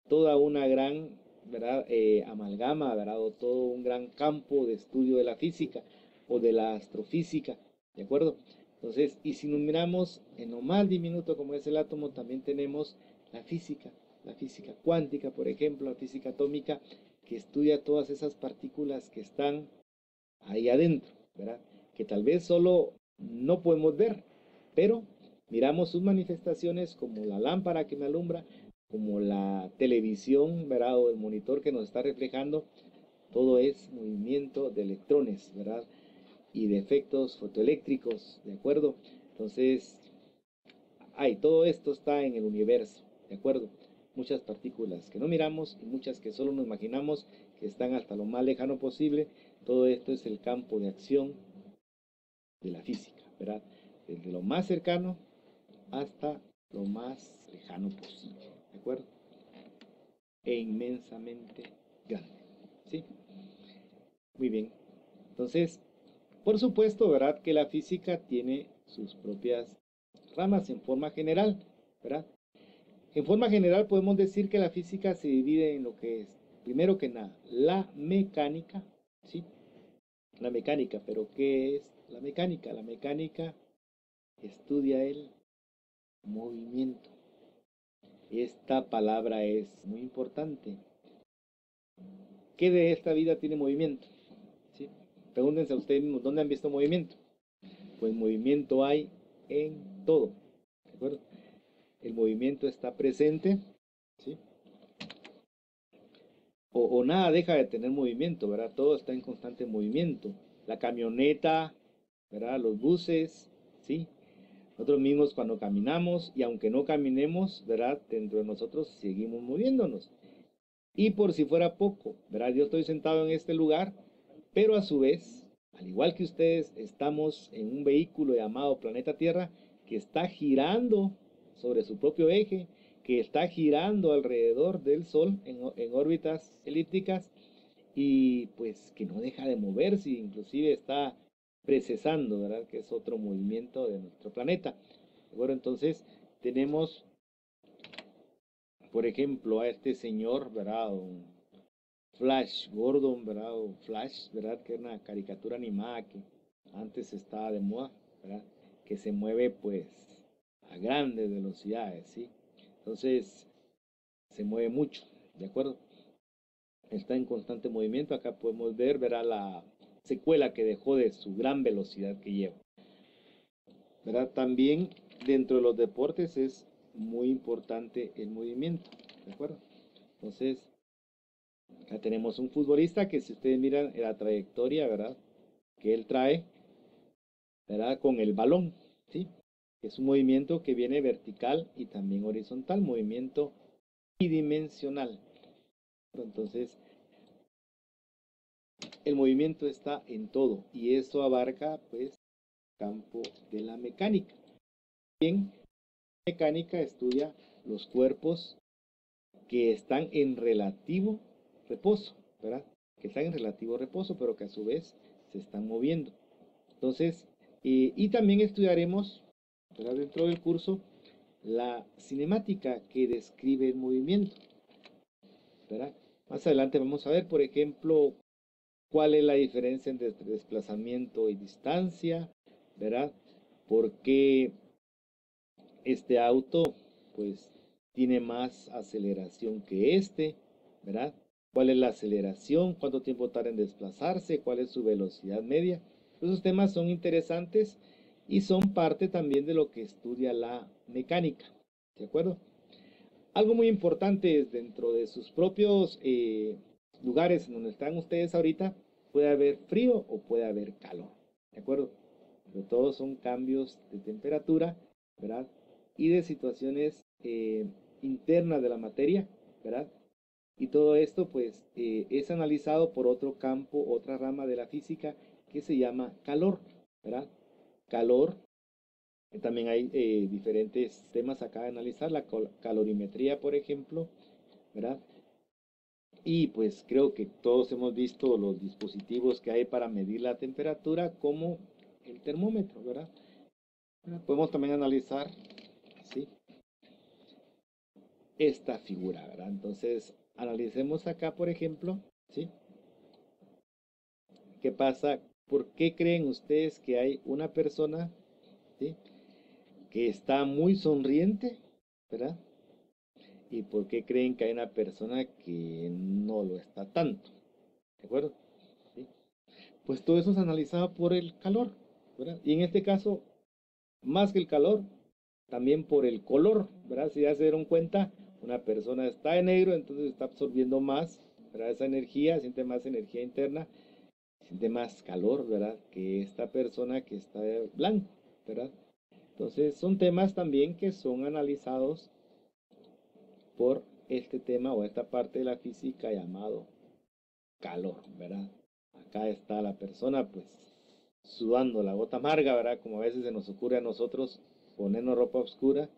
toda una gran, ¿verdad? Amalgama, ¿verdad? O todo un gran campo de estudio de la física o de la astrofísica, ¿de acuerdo? Entonces, y si nos miramos en lo más diminuto como es el átomo, también tenemos la física cuántica, por ejemplo, la física atómica, que estudia todas esas partículas que están ahí adentro, ¿verdad? Que tal vez solo no podemos ver, pero miramos sus manifestaciones como la lámpara que me alumbra, como la televisión, ¿verdad? O el monitor que nos está reflejando, todo es movimiento de electrones, ¿verdad? Y de efectos fotoeléctricos, ¿de acuerdo? Entonces, todo esto está en el universo, ¿de acuerdo? Muchas partículas que no miramos y muchas que solo nos imaginamos que están hasta lo más lejano posible. Todo esto es el campo de acción de la física, ¿verdad? Desde lo más cercano hasta lo más lejano posible, ¿de acuerdo? E inmensamente grande, ¿sí? Muy bien. Entonces, por supuesto, ¿verdad? Que la física tiene sus propias ramas en forma general, ¿verdad? En forma general podemos decir que la física se divide en lo que es, primero que nada, la mecánica, ¿sí? La mecánica, pero ¿qué es la mecánica? La mecánica estudia el movimiento. Esta palabra es muy importante. ¿Qué de esta vida tiene movimiento? ¿Sí? Pregúntense a ustedes mismos, ¿dónde han visto movimiento? Pues movimiento hay en todo, ¿de acuerdo? El movimiento está presente, ¿sí? O nada deja de tener movimiento, ¿verdad? Todo está en constante movimiento. La camioneta, ¿verdad? Los buses, ¿sí? Nosotros mismos cuando caminamos y aunque no caminemos, ¿verdad? Dentro de nosotros seguimos moviéndonos. Y por si fuera poco, ¿verdad? Yo estoy sentado en este lugar, pero a su vez, al igual que ustedes, estamos en un vehículo llamado planeta Tierra que está girando sobre su propio eje, que está girando alrededor del Sol en órbitas elípticas y pues que no deja de moverse, inclusive está precesando, ¿verdad? Que es otro movimiento de nuestro planeta. Bueno, entonces tenemos, por ejemplo, a este señor, ¿verdad? Un Flash Gordon, ¿verdad? O Flash, ¿verdad? Que es una caricatura animada que antes estaba de moda, ¿verdad? Que se mueve pues a grandes velocidades, ¿sí? Entonces se mueve mucho, ¿de acuerdo? Está en constante movimiento. Acá podemos ver, verá la secuela que dejó de su gran velocidad que lleva. ¿Verdad? También dentro de los deportes es muy importante el movimiento, ¿de acuerdo? Entonces, acá tenemos un futbolista que si ustedes miran la trayectoria, ¿verdad? Que él trae, ¿verdad? Con el balón, ¿sí? Es un movimiento que viene vertical y también horizontal, movimiento bidimensional. Entonces, el movimiento está en todo y esto abarca, pues, campo de la mecánica. Bien, la mecánica estudia los cuerpos que están en relativo reposo, ¿verdad? Que están en relativo reposo, pero que a su vez se están moviendo. Entonces, y también estudiaremos, ¿verdad? Dentro del curso, la cinemática que describe el movimiento, ¿verdad? Más adelante vamos a ver, por ejemplo, cuál es la diferencia entre desplazamiento y distancia, ¿verdad? ¿Por qué este auto, pues, tiene más aceleración que este, ¿verdad? ¿Cuál es la aceleración? ¿Cuánto tiempo tarda en desplazarse? ¿Cuál es su velocidad media? Esos temas son interesantes y son parte también de lo que estudia la mecánica, ¿de acuerdo? Algo muy importante es dentro de sus propios lugares en donde están ustedes ahorita, puede haber frío o puede haber calor. ¿de acuerdo? Pero todos son cambios de temperatura, ¿verdad? Y de situaciones internas de la materia, ¿verdad? Y todo esto pues es analizado por otro campo, otra rama de la física que se llama calor, ¿verdad? Calor, también hay diferentes temas acá de analizar, la calorimetría, por ejemplo, ¿verdad? Y pues creo que todos hemos visto los dispositivos que hay para medir la temperatura como el termómetro, ¿verdad? Podemos también analizar, ¿sí? Esta figura, ¿verdad? Entonces, analicemos acá, por ejemplo, ¿sí? ¿Qué pasa? ¿Por qué creen ustedes que hay una persona, ¿sí? que está muy sonriente, ¿verdad? ¿Y por qué creen que hay una persona que no lo está tanto? ¿De acuerdo? ¿Sí? Pues todo eso es analizado por el calor, ¿verdad? Y en este caso, más que el calor, también por el color, ¿verdad? Si ya se dieron cuenta, una persona está de negro, entonces está absorbiendo más, ¿verdad? Esa energía, siente más energía interna, siente más calor, ¿verdad? Que esta persona que está de blanco, ¿verdad? Entonces son temas también que son analizados por este tema o esta parte de la física llamado calor, ¿verdad? Acá está la persona pues sudando la gota amarga, ¿verdad? Como a veces se nos ocurre a nosotros ponernos ropa oscura,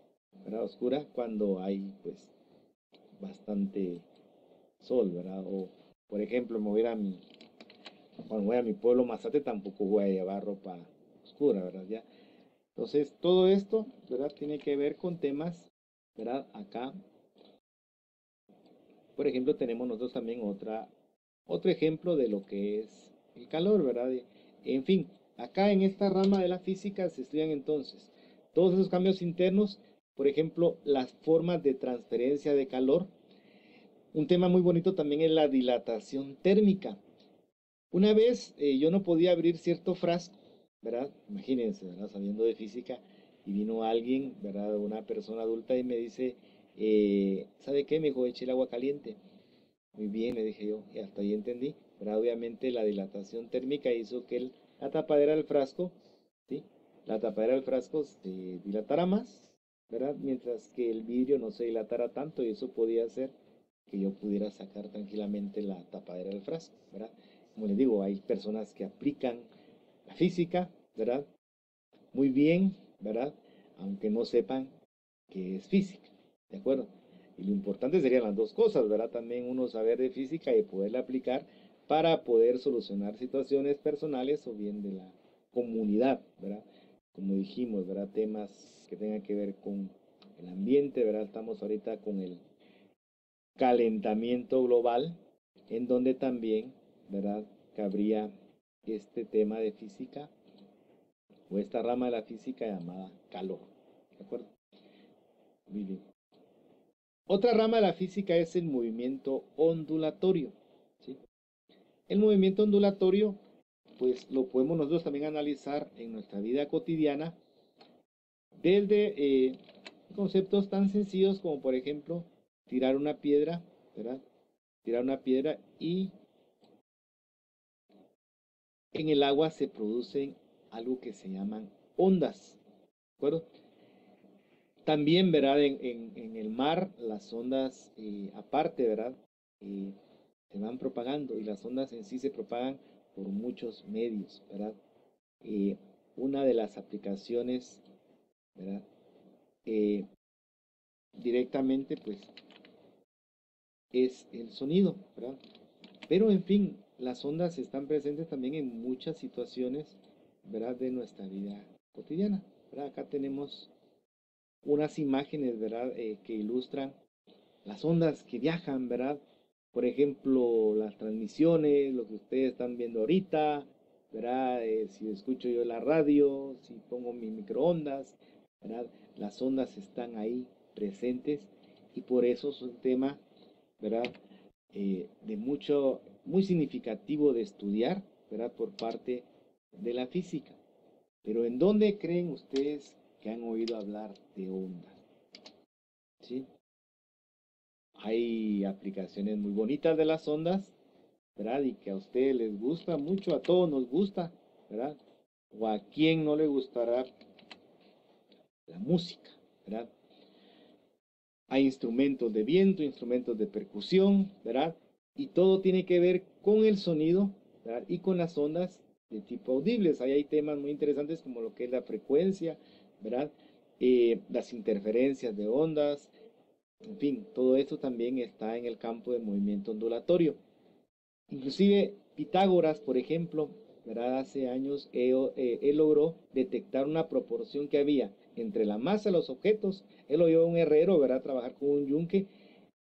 ¿verdad? Oscura cuando hay pues bastante sol, ¿verdad? O por ejemplo, cuando voy a mi pueblo Mazate tampoco voy a llevar ropa oscura, ¿verdad? Ya. Entonces, todo esto, ¿verdad? Tiene que ver con temas, ¿verdad? Acá, por ejemplo, tenemos nosotros también otro ejemplo de lo que es el calor, ¿verdad? En fin, acá en esta rama de la física se estudian entonces todos esos cambios internos, por ejemplo, las formas de transferencia de calor. Un tema muy bonito también es la dilatación térmica. Una vez yo no podía abrir cierto frasco, ¿verdad? Imagínense, ¿verdad? Sabiendo de física, y vino alguien, ¿verdad? Una persona adulta y me dice, ¿sabe qué? Me dijo, eché el agua caliente. Muy bien, le dije yo, y hasta ahí entendí. Pero obviamente la dilatación térmica hizo que la tapadera del frasco, ¿sí? La tapadera del frasco se dilatara más, ¿verdad? Mientras que el vidrio no se dilatara tanto y eso podía hacer que yo pudiera sacar tranquilamente la tapadera del frasco, ¿verdad? Como les digo, hay personas que aplican la física, ¿verdad? Muy bien, ¿verdad? Aunque no sepan que es física, ¿de acuerdo? Y lo importante serían las dos cosas, ¿verdad? También uno saber de física y poderla aplicar para poder solucionar situaciones personales o bien de la comunidad, ¿verdad? Como dijimos, ¿verdad? Temas que tengan que ver con el ambiente, ¿verdad? Estamos ahorita con el calentamiento global, en donde también, ¿verdad? Cabría este tema de física o esta rama de la física llamada calor, ¿de acuerdo? Muy bien. Otra rama de la física es el movimiento ondulatorio, ¿sí? El movimiento ondulatorio, pues lo podemos nosotros también analizar en nuestra vida cotidiana desde conceptos tan sencillos como por ejemplo tirar una piedra, ¿verdad? Tirar una piedra y en el agua se producen algo que se llaman ondas, ¿de acuerdo? También, ¿verdad? En el mar, las ondas, aparte, ¿verdad? Eh, se van propagando y las ondas en sí se propagan por muchos medios, ¿verdad? Eh, una de las aplicaciones, ¿verdad? Eh, directamente, pues, es el sonido, ¿verdad? Pero, en fin, las ondas están presentes también en muchas situaciones, ¿verdad? De nuestra vida cotidiana, ¿verdad? Acá tenemos unas imágenes, ¿verdad? Que ilustran las ondas que viajan, ¿verdad? Por ejemplo, las transmisiones, lo que ustedes están viendo ahorita, ¿verdad? Si escucho yo la radio, si pongo mi microondas, ¿verdad? Las ondas están ahí presentes y por eso es un tema, ¿verdad? De muy significativo de estudiar, ¿verdad? Por parte de la física. Pero ¿en dónde creen ustedes que han oído hablar de ondas? ¿Sí? Hay aplicaciones muy bonitas de las ondas, ¿verdad? Y que a ustedes les gusta mucho, a todos nos gusta, ¿verdad? o a quién no le gustará la música, ¿verdad? Hay instrumentos de viento, instrumentos de percusión, ¿verdad? Y todo tiene que ver con el sonido, ¿verdad? Y con las ondas de tipo audibles. Ahí hay temas muy interesantes como lo que es la frecuencia, ¿verdad? Las interferencias de ondas, en fin, todo esto también está en el campo del movimiento ondulatorio. Inclusive Pitágoras, por ejemplo, ¿verdad? Hace años él logró detectar una proporción que había entre la masa de los objetos. Él lo llevó a un herrero, ¿verdad? A trabajar con un yunque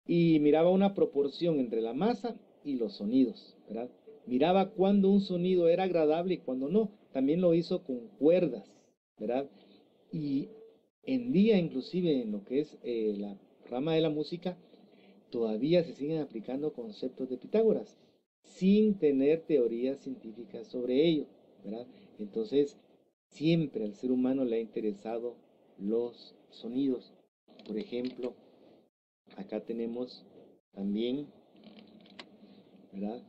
y miraba una proporción entre la masa y los sonidos, ¿verdad? Miraba cuándo un sonido era agradable y cuándo no. También lo hizo con cuerdas, ¿verdad? Y en día, inclusive en lo que es la rama de la música, todavía se siguen aplicando conceptos de Pitágoras sin tener teorías científicas sobre ello, ¿verdad? Entonces, siempre al ser humano le ha interesado los sonidos. Por ejemplo, acá tenemos también, ¿verdad?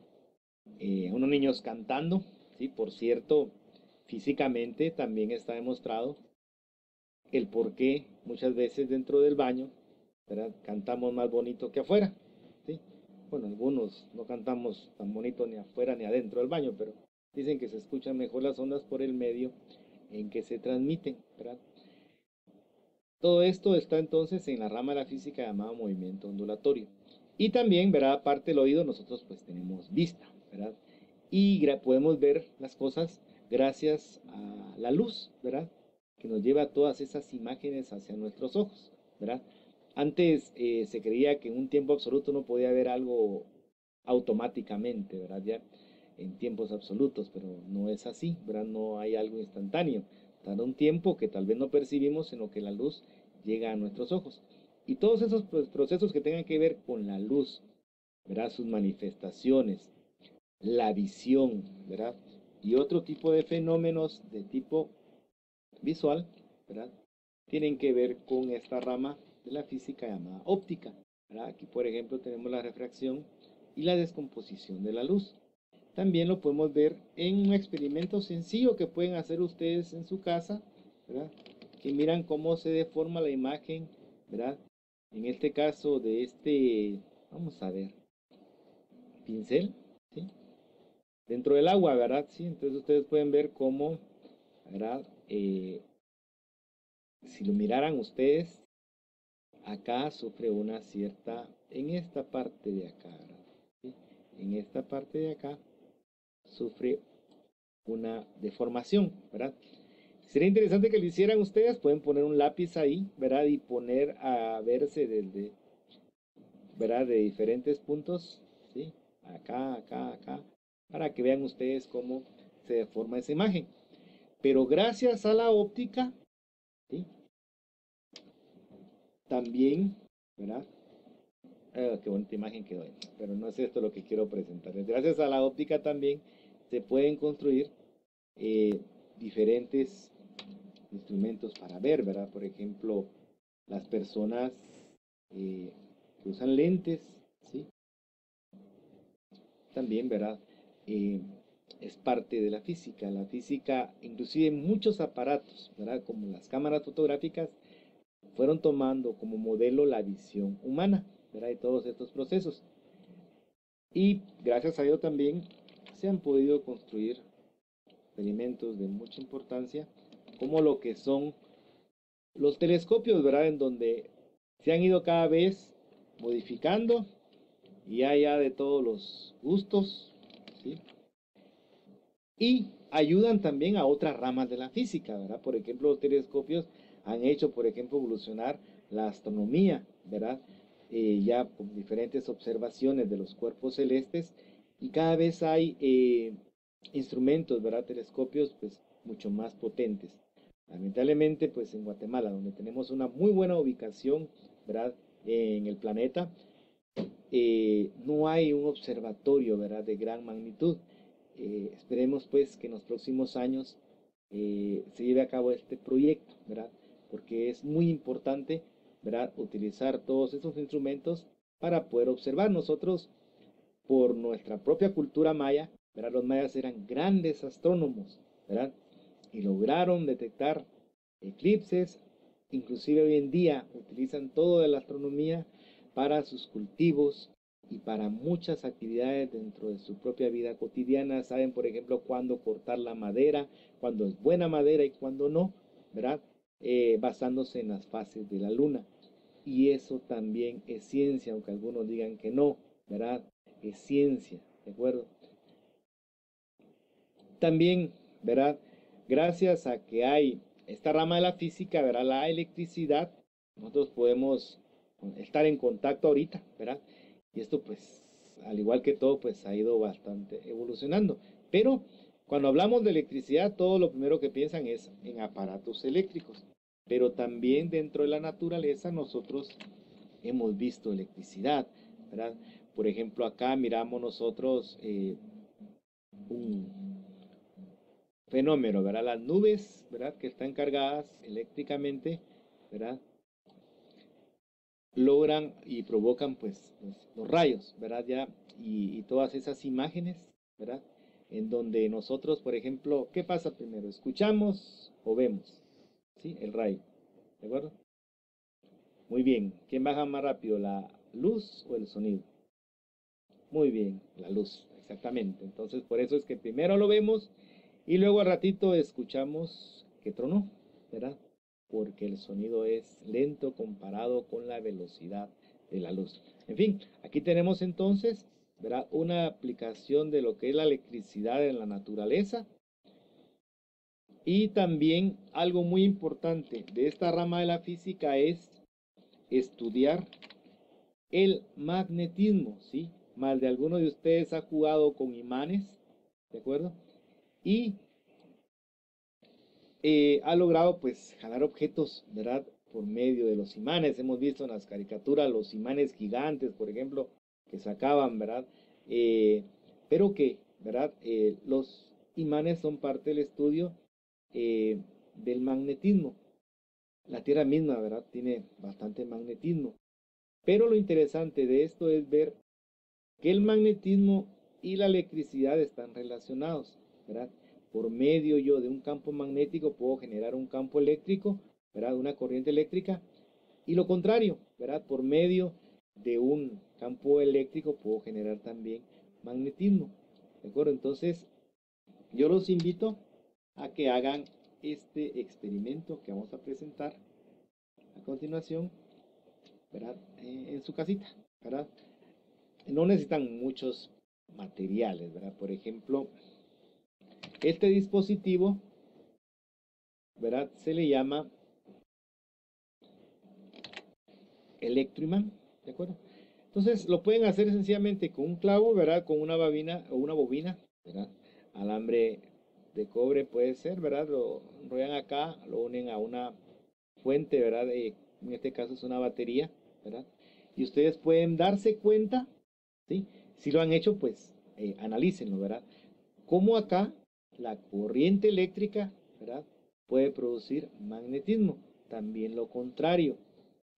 Unos niños cantando, ¿sí? Por cierto, físicamente también está demostrado el por qué muchas veces dentro del baño, ¿verdad? Cantamos más bonito que afuera, ¿sí? Bueno, algunos no cantamos tan bonito ni afuera ni adentro del baño, pero dicen que se escuchan mejor las ondas por el medio en que se transmiten, ¿verdad? Todo esto está entonces en la rama de la física llamada movimiento ondulatorio. Y también, ¿verdad? Aparte del oído, nosotros pues tenemos vista, ¿verdad? Y podemos ver las cosas gracias a la luz, ¿verdad? Que nos lleva todas esas imágenes hacia nuestros ojos, ¿verdad? Antes se creía que en un tiempo absoluto no podía ver algo automáticamente, ¿verdad? Ya en tiempos absolutos, pero no es así, ¿verdad? No hay algo instantáneo. Tarda un tiempo que tal vez no percibimos en lo que la luz llega a nuestros ojos. Y todos esos procesos que tengan que ver con la luz, ¿verdad? Sus manifestaciones, la visión, ¿verdad? Y otro tipo de fenómenos de tipo visual, ¿verdad? Tienen que ver con esta rama de la física llamada óptica, ¿verdad? Aquí, por ejemplo, tenemos la refracción y la descomposición de la luz. También lo podemos ver en un experimento sencillo que pueden hacer ustedes en su casa, ¿verdad? Que miran cómo se deforma la imagen, ¿verdad? En este caso de este, vamos a ver, pincel, ¿sí? Dentro del agua, ¿verdad? Sí, entonces ustedes pueden ver cómo, ¿verdad? Si lo miraran ustedes, acá sufre una cierta, en esta parte de acá, ¿verdad? ¿Sí? En esta parte de acá sufre una deformación, ¿verdad? Sería interesante que lo hicieran ustedes, pueden poner un lápiz ahí, ¿verdad? Y poner a verse desde, ¿verdad? De diferentes puntos, ¿sí? Acá, acá, acá, para que vean ustedes cómo se deforma esa imagen. Pero gracias a la óptica, ¿sí? También, ¿verdad? Qué bonita imagen quedó ahí. Pero no es esto lo que quiero presentar. Gracias a la óptica también se pueden construir eh, diferentes instrumentos para ver, ¿verdad? Por ejemplo, las personas que usan lentes, ¿sí? También, ¿verdad? Eh, es parte de la física. La física, inclusive muchos aparatos, ¿verdad? Como las cámaras fotográficas, fueron tomando como modelo la visión humana, ¿verdad? De todos estos procesos. Y gracias a ello también se han podido construir experimentos de mucha importancia, como lo que son los telescopios, ¿verdad? En donde se han ido cada vez modificando y hay ya de todos los gustos, ¿sí? Y ayudan también a otras ramas de la física, ¿verdad? Por ejemplo, los telescopios han hecho, por ejemplo, evolucionar la astronomía, ¿verdad? Ya con diferentes observaciones de los cuerpos celestes y cada vez hay instrumentos, ¿verdad? Telescopios, pues, mucho más potentes. Lamentablemente, pues, en Guatemala, donde tenemos una muy buena ubicación, ¿verdad? En el planeta, no hay un observatorio, ¿verdad? De gran magnitud. Esperemos pues que en los próximos años se lleve a cabo este proyecto, ¿verdad? Porque es muy importante, ¿verdad? Utilizar todos esos instrumentos para poder observar. Nosotros, por nuestra propia cultura maya, ¿verdad? Los mayas eran grandes astrónomos, ¿verdad? y lograron detectar eclipses. Inclusive hoy en día utilizan todo de la astronomía para sus cultivos y para muchas actividades dentro de su propia vida cotidiana. Saben, por ejemplo, cuándo cortar la madera, cuándo es buena madera y cuándo no, ¿verdad? Basándose en las fases de la luna. Y eso también es ciencia, aunque algunos digan que no, ¿verdad? Es ciencia, ¿de acuerdo? También, ¿verdad? Gracias a que hay esta rama de la física, ¿verdad? La electricidad, nosotros podemos estar en contacto ahorita, ¿verdad? Y esto pues, al igual que todo, pues ha ido bastante evolucionando. Pero cuando hablamos de electricidad, todo lo primero que piensan es en aparatos eléctricos. Pero también dentro de la naturaleza nosotros hemos visto electricidad, ¿verdad? Por ejemplo, acá miramos nosotros un fenómeno, ¿verdad? Las nubes, ¿verdad? Que están cargadas eléctricamente, ¿verdad? Logran y provocan pues los rayos, ¿verdad? Ya, y todas esas imágenes, ¿verdad? En donde nosotros, por ejemplo, ¿qué pasa primero? ¿Escuchamos o vemos? ¿Sí? El rayo, ¿de acuerdo? Muy bien. ¿Quién baja más rápido, la luz o el sonido? Muy bien, la luz, exactamente. Entonces, por eso es que primero lo vemos y luego al ratito escuchamos que tronó, ¿verdad? Porque el sonido es lento comparado con la velocidad de la luz. En fin, aquí tenemos entonces, ¿verdad? Una aplicación de lo que es la electricidad en la naturaleza y también algo muy importante de esta rama de la física es estudiar el magnetismo, ¿sí? Más de alguno de ustedes ha jugado con imanes, ¿de acuerdo? Y ha logrado pues jalar objetos, ¿verdad? Por medio de los imanes. Hemos visto en las caricaturas los imanes gigantes, por ejemplo, que sacaban, ¿verdad? Eh, pero que, ¿verdad? Los imanes son parte del estudio del magnetismo. La Tierra misma, ¿verdad? Tiene bastante magnetismo. Pero lo interesante de esto es ver que el magnetismo y la electricidad están relacionados, ¿verdad? Por medio yo de un campo magnético puedo generar un campo eléctrico, ¿verdad? Una corriente eléctrica. Y lo contrario, ¿verdad? Por medio de un campo eléctrico puedo generar también magnetismo, ¿de acuerdo? Entonces, yo los invito a que hagan este experimento que vamos a presentar a continuación, ¿verdad? En su casita, ¿verdad? No necesitan muchos materiales, ¿verdad? Por ejemplo, este dispositivo, ¿verdad? Se le llama electroimán, ¿de acuerdo? Entonces lo pueden hacer sencillamente con un clavo, ¿verdad? Con una bobina o una bobina, ¿verdad? Alambre de cobre puede ser, ¿verdad? Lo enrollan acá, lo unen a una fuente, ¿verdad? En este caso es una batería, ¿verdad? Y ustedes pueden darse cuenta, ¿sí? Si lo han hecho, pues analícenlo, ¿verdad? Como acá la corriente eléctrica, ¿verdad? Puede producir magnetismo. También lo contrario.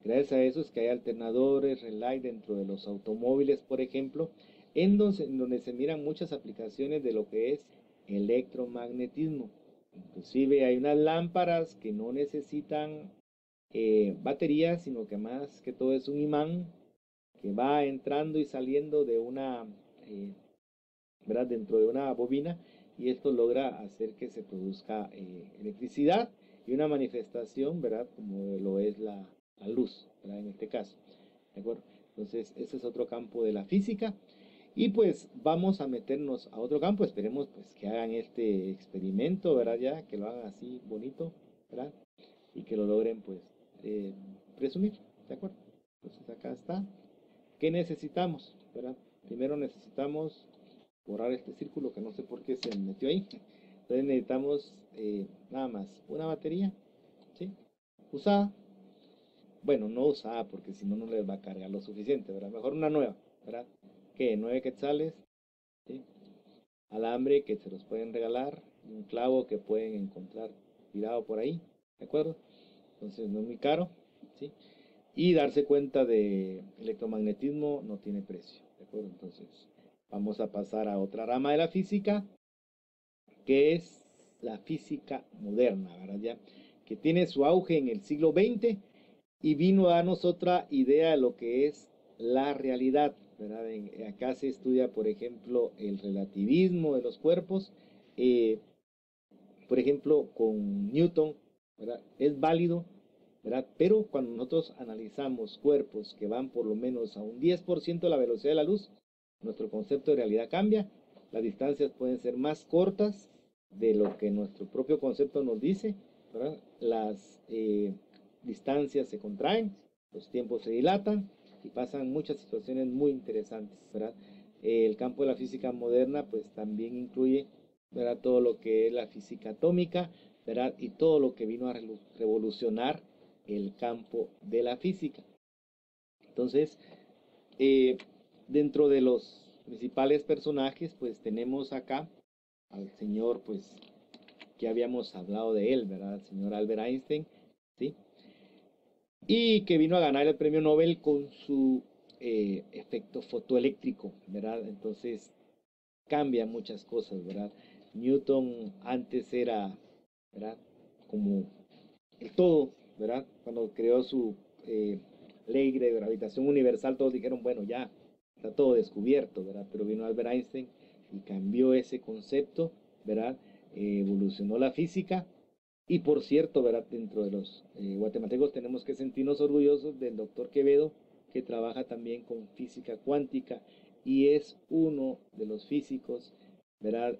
Gracias a eso es que hay alternadores, relay dentro de los automóviles, por ejemplo, en donde se miran muchas aplicaciones de lo que es electromagnetismo. Inclusive hay unas lámparas que no necesitan baterías, sino que más que todo es un imán que va entrando y saliendo de una, eh, ¿verdad? Dentro de una bobina y esto logra hacer que se produzca electricidad y una manifestación, ¿verdad? Como lo es la luz, ¿verdad? En este caso, ¿de acuerdo? Entonces, ese es otro campo de la física. Y pues vamos a meternos a otro campo, esperemos pues que hagan este experimento, ¿verdad? Ya, que lo hagan así bonito, ¿verdad? Y que lo logren pues eh, presumir, ¿de acuerdo? Entonces acá está. ¿Qué necesitamos? ¿Verdad? Primero necesitamos borrar este círculo que no sé por qué se metió ahí. Entonces necesitamos nada más una batería, ¿sí? Usada. Bueno, no usada porque si no, no les va a cargar lo suficiente, ¿verdad? Mejor una nueva, ¿verdad? Que 9 quetzales, ¿sí? Alambre que se los pueden regalar, un clavo que pueden encontrar tirado por ahí, ¿de acuerdo? Entonces no es muy caro, ¿sí? Y darse cuenta de electromagnetismo no tiene precio, ¿de acuerdo? Entonces vamos a pasar a otra rama de la física, que es la física moderna, ¿verdad? Ya, que tiene su auge en el siglo XX y vino a darnos otra idea de lo que es la realidad, ¿verdad? Acá se estudia, por ejemplo, el relativismo de los cuerpos, eh, por ejemplo, con Newton, ¿verdad? Es válido, ¿verdad? Pero cuando nosotros analizamos cuerpos que van por lo menos a un 10% de la velocidad de la luz, nuestro concepto de realidad cambia, las distancias pueden ser más cortas de lo que nuestro propio concepto nos dice, ¿verdad? Las distancias se contraen, los tiempos se dilatan y pasan muchas situaciones muy interesantes, ¿verdad? El campo de la física moderna pues también incluye, ¿verdad?, todo lo que es la física atómica, ¿verdad?, y todo lo que vino a revolucionar el campo de la física. Entonces, eh, dentro de los principales personajes, pues tenemos acá al señor, pues, que habíamos hablado de él, ¿verdad? El señor Albert Einstein, ¿sí? Y que vino a ganar el premio Nobel con su efecto fotoeléctrico, ¿verdad? Entonces, cambia muchas cosas, ¿verdad? Newton antes era, ¿verdad?, como el todo, ¿verdad? Cuando creó su ley de gravitación universal, todos dijeron, bueno, ya está todo descubierto, ¿verdad? Pero vino Albert Einstein y cambió ese concepto, ¿verdad? Evolucionó la física. Y por cierto, ¿verdad?, dentro de los guatemaltecos tenemos que sentirnos orgullosos del doctor Quevedo, que trabaja también con física cuántica y es uno de los físicos, ¿verdad?,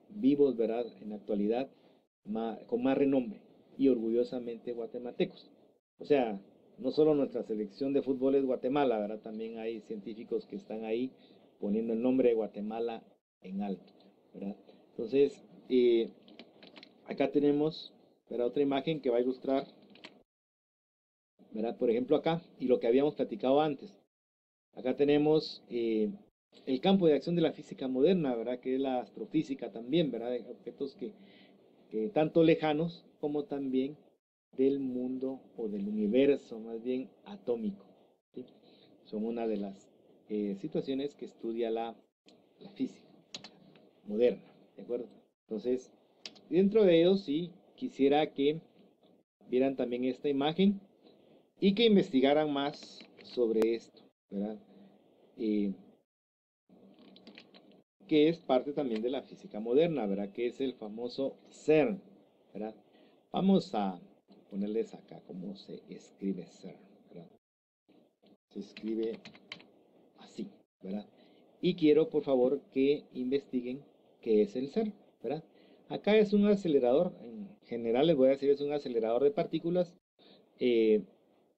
vivos, ¿verdad?, en la actualidad, con más renombre y orgullosamente guatemaltecos. O sea, no solo nuestra selección de fútbol es Guatemala, ¿verdad? También hay científicos que están ahí poniendo el nombre de Guatemala en alto, ¿verdad? Entonces, acá tenemos, ¿verdad?, otra imagen que va a ilustrar, ¿verdad?, por ejemplo acá, y lo que habíamos platicado antes. Acá tenemos el campo de acción de la física moderna, ¿verdad?, que es la astrofísica también, ¿verdad?, de objetos que tanto lejanos como también del mundo o del universo, más bien atómico, ¿sí? Son una de las situaciones que estudia la física moderna, ¿de acuerdo? Entonces, dentro de ellos sí quisiera que vieran también esta imagen y que investigaran más sobre esto, ¿verdad? Eh, que es parte también de la física moderna, ¿verdad? Que es el famoso CERN, ¿verdad? Vamos a ponerles acá cómo se escribe CERN, ¿verdad? Se escribe así, ¿verdad? Y quiero, por favor, que investiguen qué es el CERN, ¿verdad? Acá es un acelerador, en general les voy a decir, es un acelerador de partículas eh,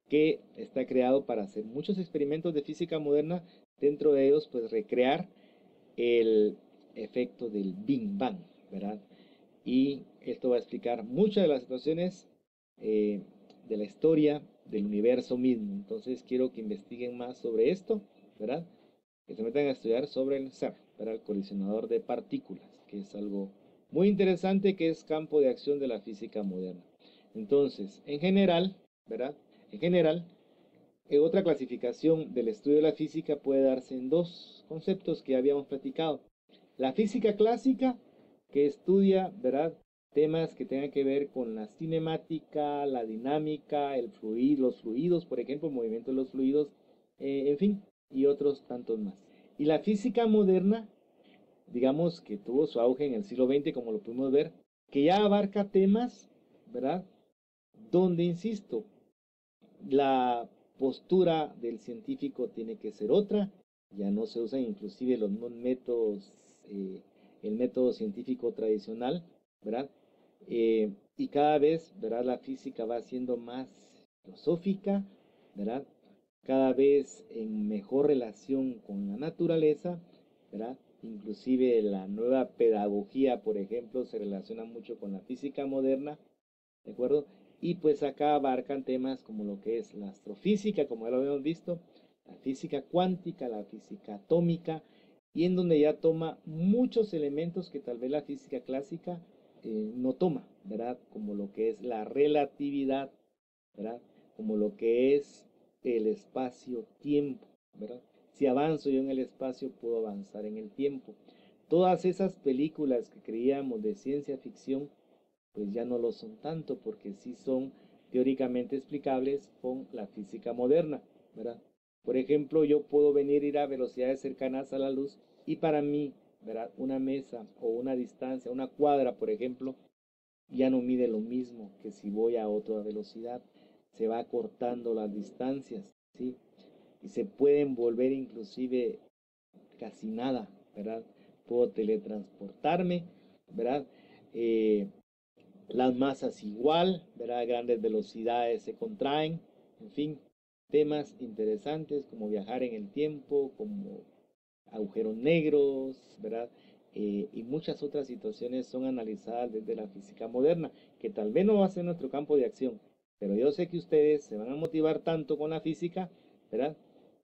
que está creado para hacer muchos experimentos de física moderna, dentro de ellos, pues, recrear el efecto del Big Bang, ¿verdad? Y esto va a explicar muchas de las situaciones eh, de la historia del universo mismo. Entonces quiero que investiguen más sobre esto, ¿verdad? Que se metan a estudiar sobre el CERN, ¿verdad?, el colisionador de partículas, que es algo muy interesante, que es campo de acción de la física moderna. Entonces, en general, ¿verdad? En general, otra clasificación del estudio de la física puede darse en dos conceptos que habíamos platicado. La física clásica, que estudia, ¿verdad?, temas que tengan que ver con la cinemática, la dinámica, los fluidos, por ejemplo, el movimiento de los fluidos, en fin, y otros tantos más. Y la física moderna, digamos que tuvo su auge en el siglo XX, como lo pudimos ver, que ya abarca temas, ¿verdad?, donde, insisto, la postura del científico tiene que ser otra, ya no se usan inclusive los métodos, el método científico tradicional, ¿verdad? Y cada vez, ¿verdad?, la física va siendo más filosófica, ¿verdad? Cada vez en mejor relación con la naturaleza, ¿verdad? Inclusive la nueva pedagogía, por ejemplo, se relaciona mucho con la física moderna, ¿de acuerdo? Y pues acá abarcan temas como lo que es la astrofísica, como ya lo habíamos visto, la física cuántica, la física atómica, y en donde ya toma muchos elementos que tal vez la física clásica no toma, ¿verdad? Como lo que es la relatividad, ¿verdad? Como lo que es el espacio-tiempo, ¿verdad? Si avanzo yo en el espacio, puedo avanzar en el tiempo. todas esas películas que creíamos de ciencia ficción, pues ya no lo son tanto, porque sí son teóricamente explicables con la física moderna, ¿verdad? Por ejemplo, yo puedo venir a ir a velocidades cercanas a la luz y para mí, ¿verdad? Una mesa o una distancia, una cuadra, por ejemplo, ya no mide lo mismo que si voy a otra velocidad. Se va acortando las distancias, ¿sí? Y se pueden volver inclusive casi nada, ¿verdad? Puedo teletransportarme, ¿verdad? Eh, las masas igual, ¿verdad? Grandes velocidades se contraen, en fin, temas interesantes como viajar en el tiempo, como agujeros negros, ¿verdad? Y muchas otras situaciones son analizadas desde la física moderna, que tal vez no va a ser nuestro campo de acción, pero yo sé que ustedes se van a motivar tanto con la física, ¿verdad?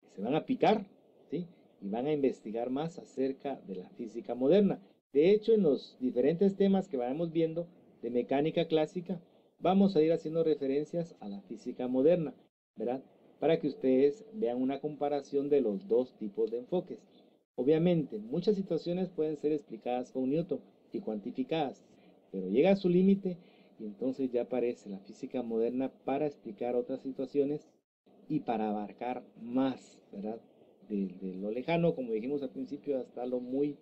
Que se van a picar, ¿sí? Y van a investigar más acerca de la física moderna. De hecho, en los diferentes temas que vayamos viendo de mecánica clásica, vamos a ir haciendo referencias a la física moderna, ¿verdad? Para que ustedes vean una comparación de los dos tipos de enfoques. Obviamente, muchas situaciones pueden ser explicadas con Newton y cuantificadas, pero llega a su límite y entonces ya aparece la física moderna para explicar otras situaciones y para abarcar más, ¿verdad? De lo lejano, como dijimos al principio, hasta lo muy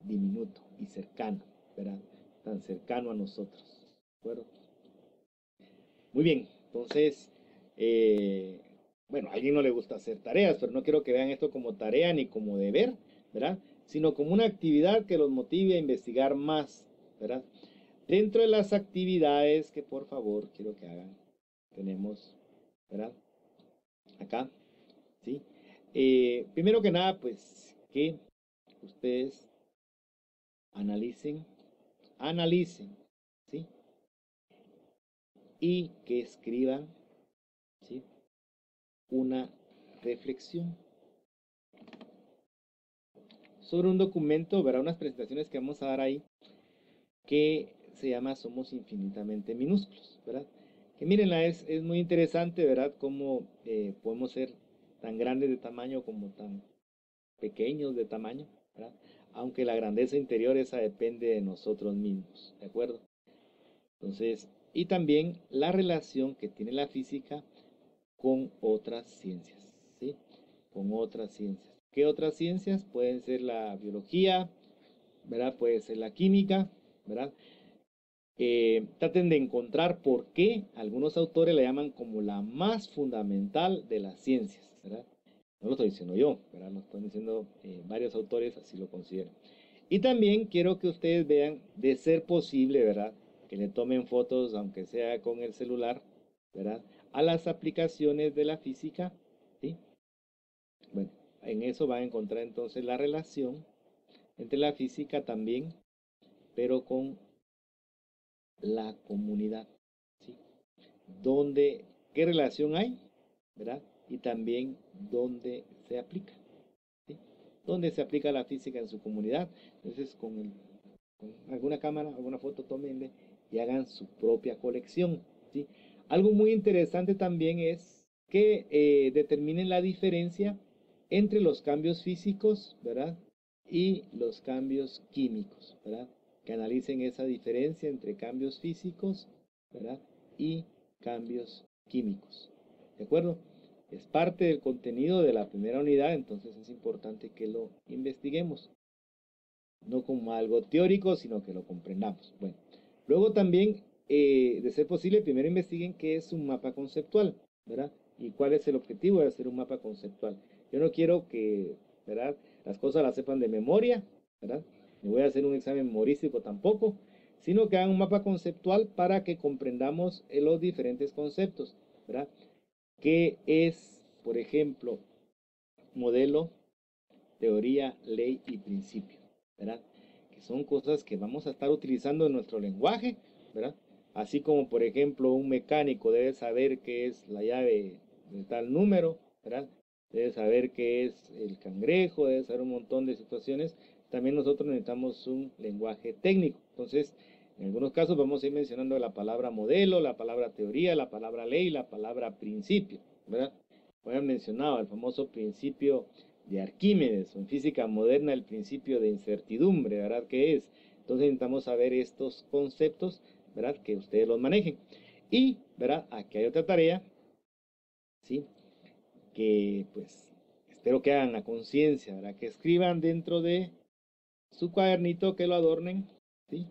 diminuto y cercano, ¿verdad? Tan cercano a nosotros, ¿de acuerdo? Muy bien, entonces, bueno, a alguien no le gusta hacer tareas, pero no quiero que vean esto como tarea ni como deber, ¿verdad? Sino como una actividad que los motive a investigar más, ¿verdad? Dentro de las actividades que por favor quiero que hagan, tenemos, ¿verdad? Acá, ¿sí? Primero que nada, pues que ustedes analicen, ¿sí? Y que escriban, ¿sí? Una reflexión sobre un documento, verá unas presentaciones que vamos a dar ahí, que se llama Somos infinitamente minúsculos, ¿verdad? Que mírenla, es muy interesante, ¿verdad? Cómo podemos ser tan grandes de tamaño como tan pequeños de tamaño, ¿verdad? Aunque la grandeza interior esa depende de nosotros mismos, ¿de acuerdo? Entonces, y también la relación que tiene la física con otras ciencias, ¿sí? Con otras ciencias. ¿Qué otras ciencias? Pueden ser la biología, ¿verdad? Puede ser la química, ¿verdad? Traten de encontrar por qué algunos autores la llaman como la más fundamental de las ciencias, ¿verdad? No lo estoy diciendo yo, ¿verdad? Lo están diciendo varios autores, así lo consideran. Y también quiero que ustedes vean, de ser posible, ¿verdad? Que le tomen fotos, aunque sea con el celular, ¿verdad? A las aplicaciones de la física, ¿sí? Bueno, en eso van a encontrar entonces la relación entre la física también, pero con la comunidad, ¿sí? Donde, ¿qué relación hay? ¿Verdad? Y también dónde se aplica, ¿sí? ¿Dónde se aplica la física en su comunidad? Entonces, con alguna cámara, alguna foto, tómenle y hagan su propia colección, ¿sí? Algo muy interesante también es que determinen la diferencia entre los cambios físicos, ¿verdad? Y los cambios químicos, ¿verdad? Que analicen esa diferencia entre cambios físicos, ¿verdad? Y cambios químicos, ¿de acuerdo? Es parte del contenido de la primera unidad, entonces es importante que lo investiguemos. No como algo teórico, sino que lo comprendamos. Bueno, luego también, de ser posible, primero investiguen qué es un mapa conceptual, ¿verdad? Y cuál es el objetivo de hacer un mapa conceptual. Yo no quiero que, ¿verdad? Las cosas las sepan de memoria, ¿verdad? No voy a hacer un examen memorístico tampoco, sino que hagan un mapa conceptual para que comprendamos los diferentes conceptos, ¿verdad? ¿Qué es, por ejemplo, modelo, teoría, ley y principio, ¿verdad? Que son cosas que vamos a estar utilizando en nuestro lenguaje, ¿verdad? Así como, por ejemplo, un mecánico debe saber qué es la llave de tal número, ¿verdad? Debe saber qué es el cangrejo, debe saber un montón de situaciones. También nosotros necesitamos un lenguaje técnico. Entonces, en algunos casos vamos a ir mencionando la palabra modelo, la palabra teoría, la palabra ley, la palabra principio, ¿verdad? Como han mencionado, el famoso principio de Arquímedes, o en física moderna el principio de incertidumbre, ¿verdad? ¿Qué es? Entonces necesitamos saber estos conceptos, ¿verdad? Que ustedes los manejen. Y, ¿verdad? Aquí hay otra tarea, ¿sí? Que pues espero que hagan la conciencia, ¿verdad? Que escriban dentro de su cuadernito, que lo adornen, ¿sí?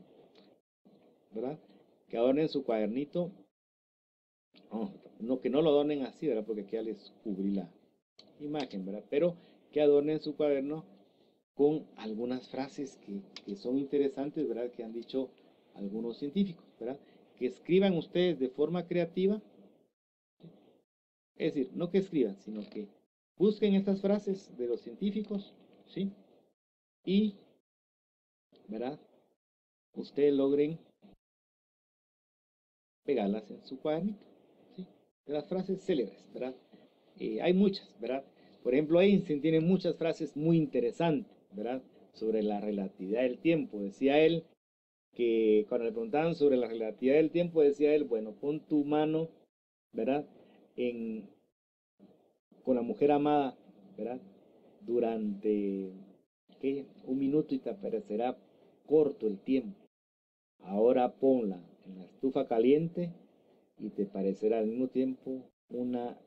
¿Verdad? Que adornen su cuadernito. Oh, no, que no lo adornen así, ¿verdad? Porque aquí ya les cubrí la imagen, ¿verdad? Pero que adornen su cuaderno con algunas frases que son interesantes, ¿verdad? Que han dicho algunos científicos, ¿verdad? Que escriban ustedes de forma creativa. Es decir, no que escriban, sino que busquen estas frases de los científicos, ¿sí? Y, ¿verdad? Ustedes logren pegarlas en su cuadernito, ¿sí? De las frases célebres, ¿verdad? Hay muchas, ¿verdad? Por ejemplo, Einstein tiene muchas frases muy interesantes, ¿verdad? Sobre la relatividad del tiempo. Decía él que cuando le preguntaban sobre la relatividad del tiempo, decía él, bueno, pon tu mano, ¿verdad? En, con la mujer amada, ¿verdad? Durante, ¿qué? Un minuto y te parecerá corto el tiempo. Ahora ponla en la estufa caliente y te parecerá al mismo tiempo una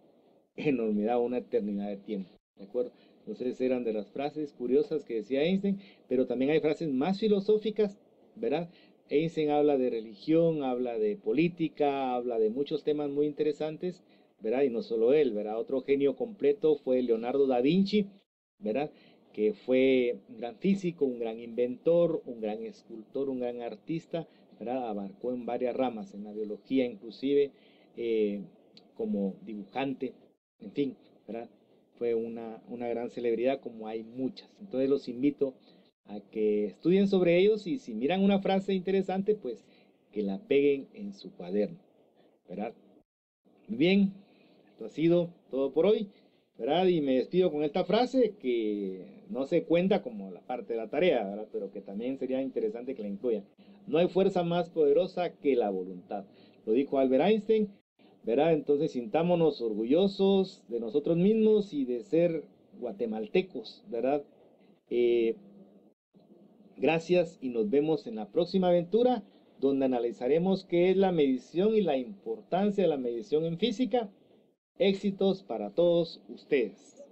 enormidad, una eternidad de tiempo. ¿De acuerdo? Entonces eran de las frases curiosas que decía Einstein, pero también hay frases más filosóficas, ¿verdad? Einstein habla de religión, habla de política, habla de muchos temas muy interesantes, ¿verdad? Y no solo él, ¿verdad? Otro genio completo fue Leonardo da Vinci, ¿verdad? Que fue un gran físico, un gran inventor, un gran escultor, un gran artista, ¿verdad? Abarcó en varias ramas, en la biología inclusive, como dibujante, en fin, ¿verdad? Fue una gran celebridad como hay muchas. Entonces los invito a que estudien sobre ellos y si miran una frase interesante, pues que la peguen en su cuaderno, ¿verdad? Muy bien, esto ha sido todo por hoy, ¿verdad? Y me despido con esta frase que no se cuenta como la parte de la tarea, ¿verdad? Pero que también sería interesante que la incluyan. No hay fuerza más poderosa que la voluntad. Lo dijo Albert Einstein, ¿verdad? Entonces sintámonos orgullosos de nosotros mismos y de ser guatemaltecos, ¿verdad? Eh, Gracias y nos vemos en la próxima aventura donde analizaremos qué es la medición y la importancia de la medición en física. Éxitos para todos ustedes.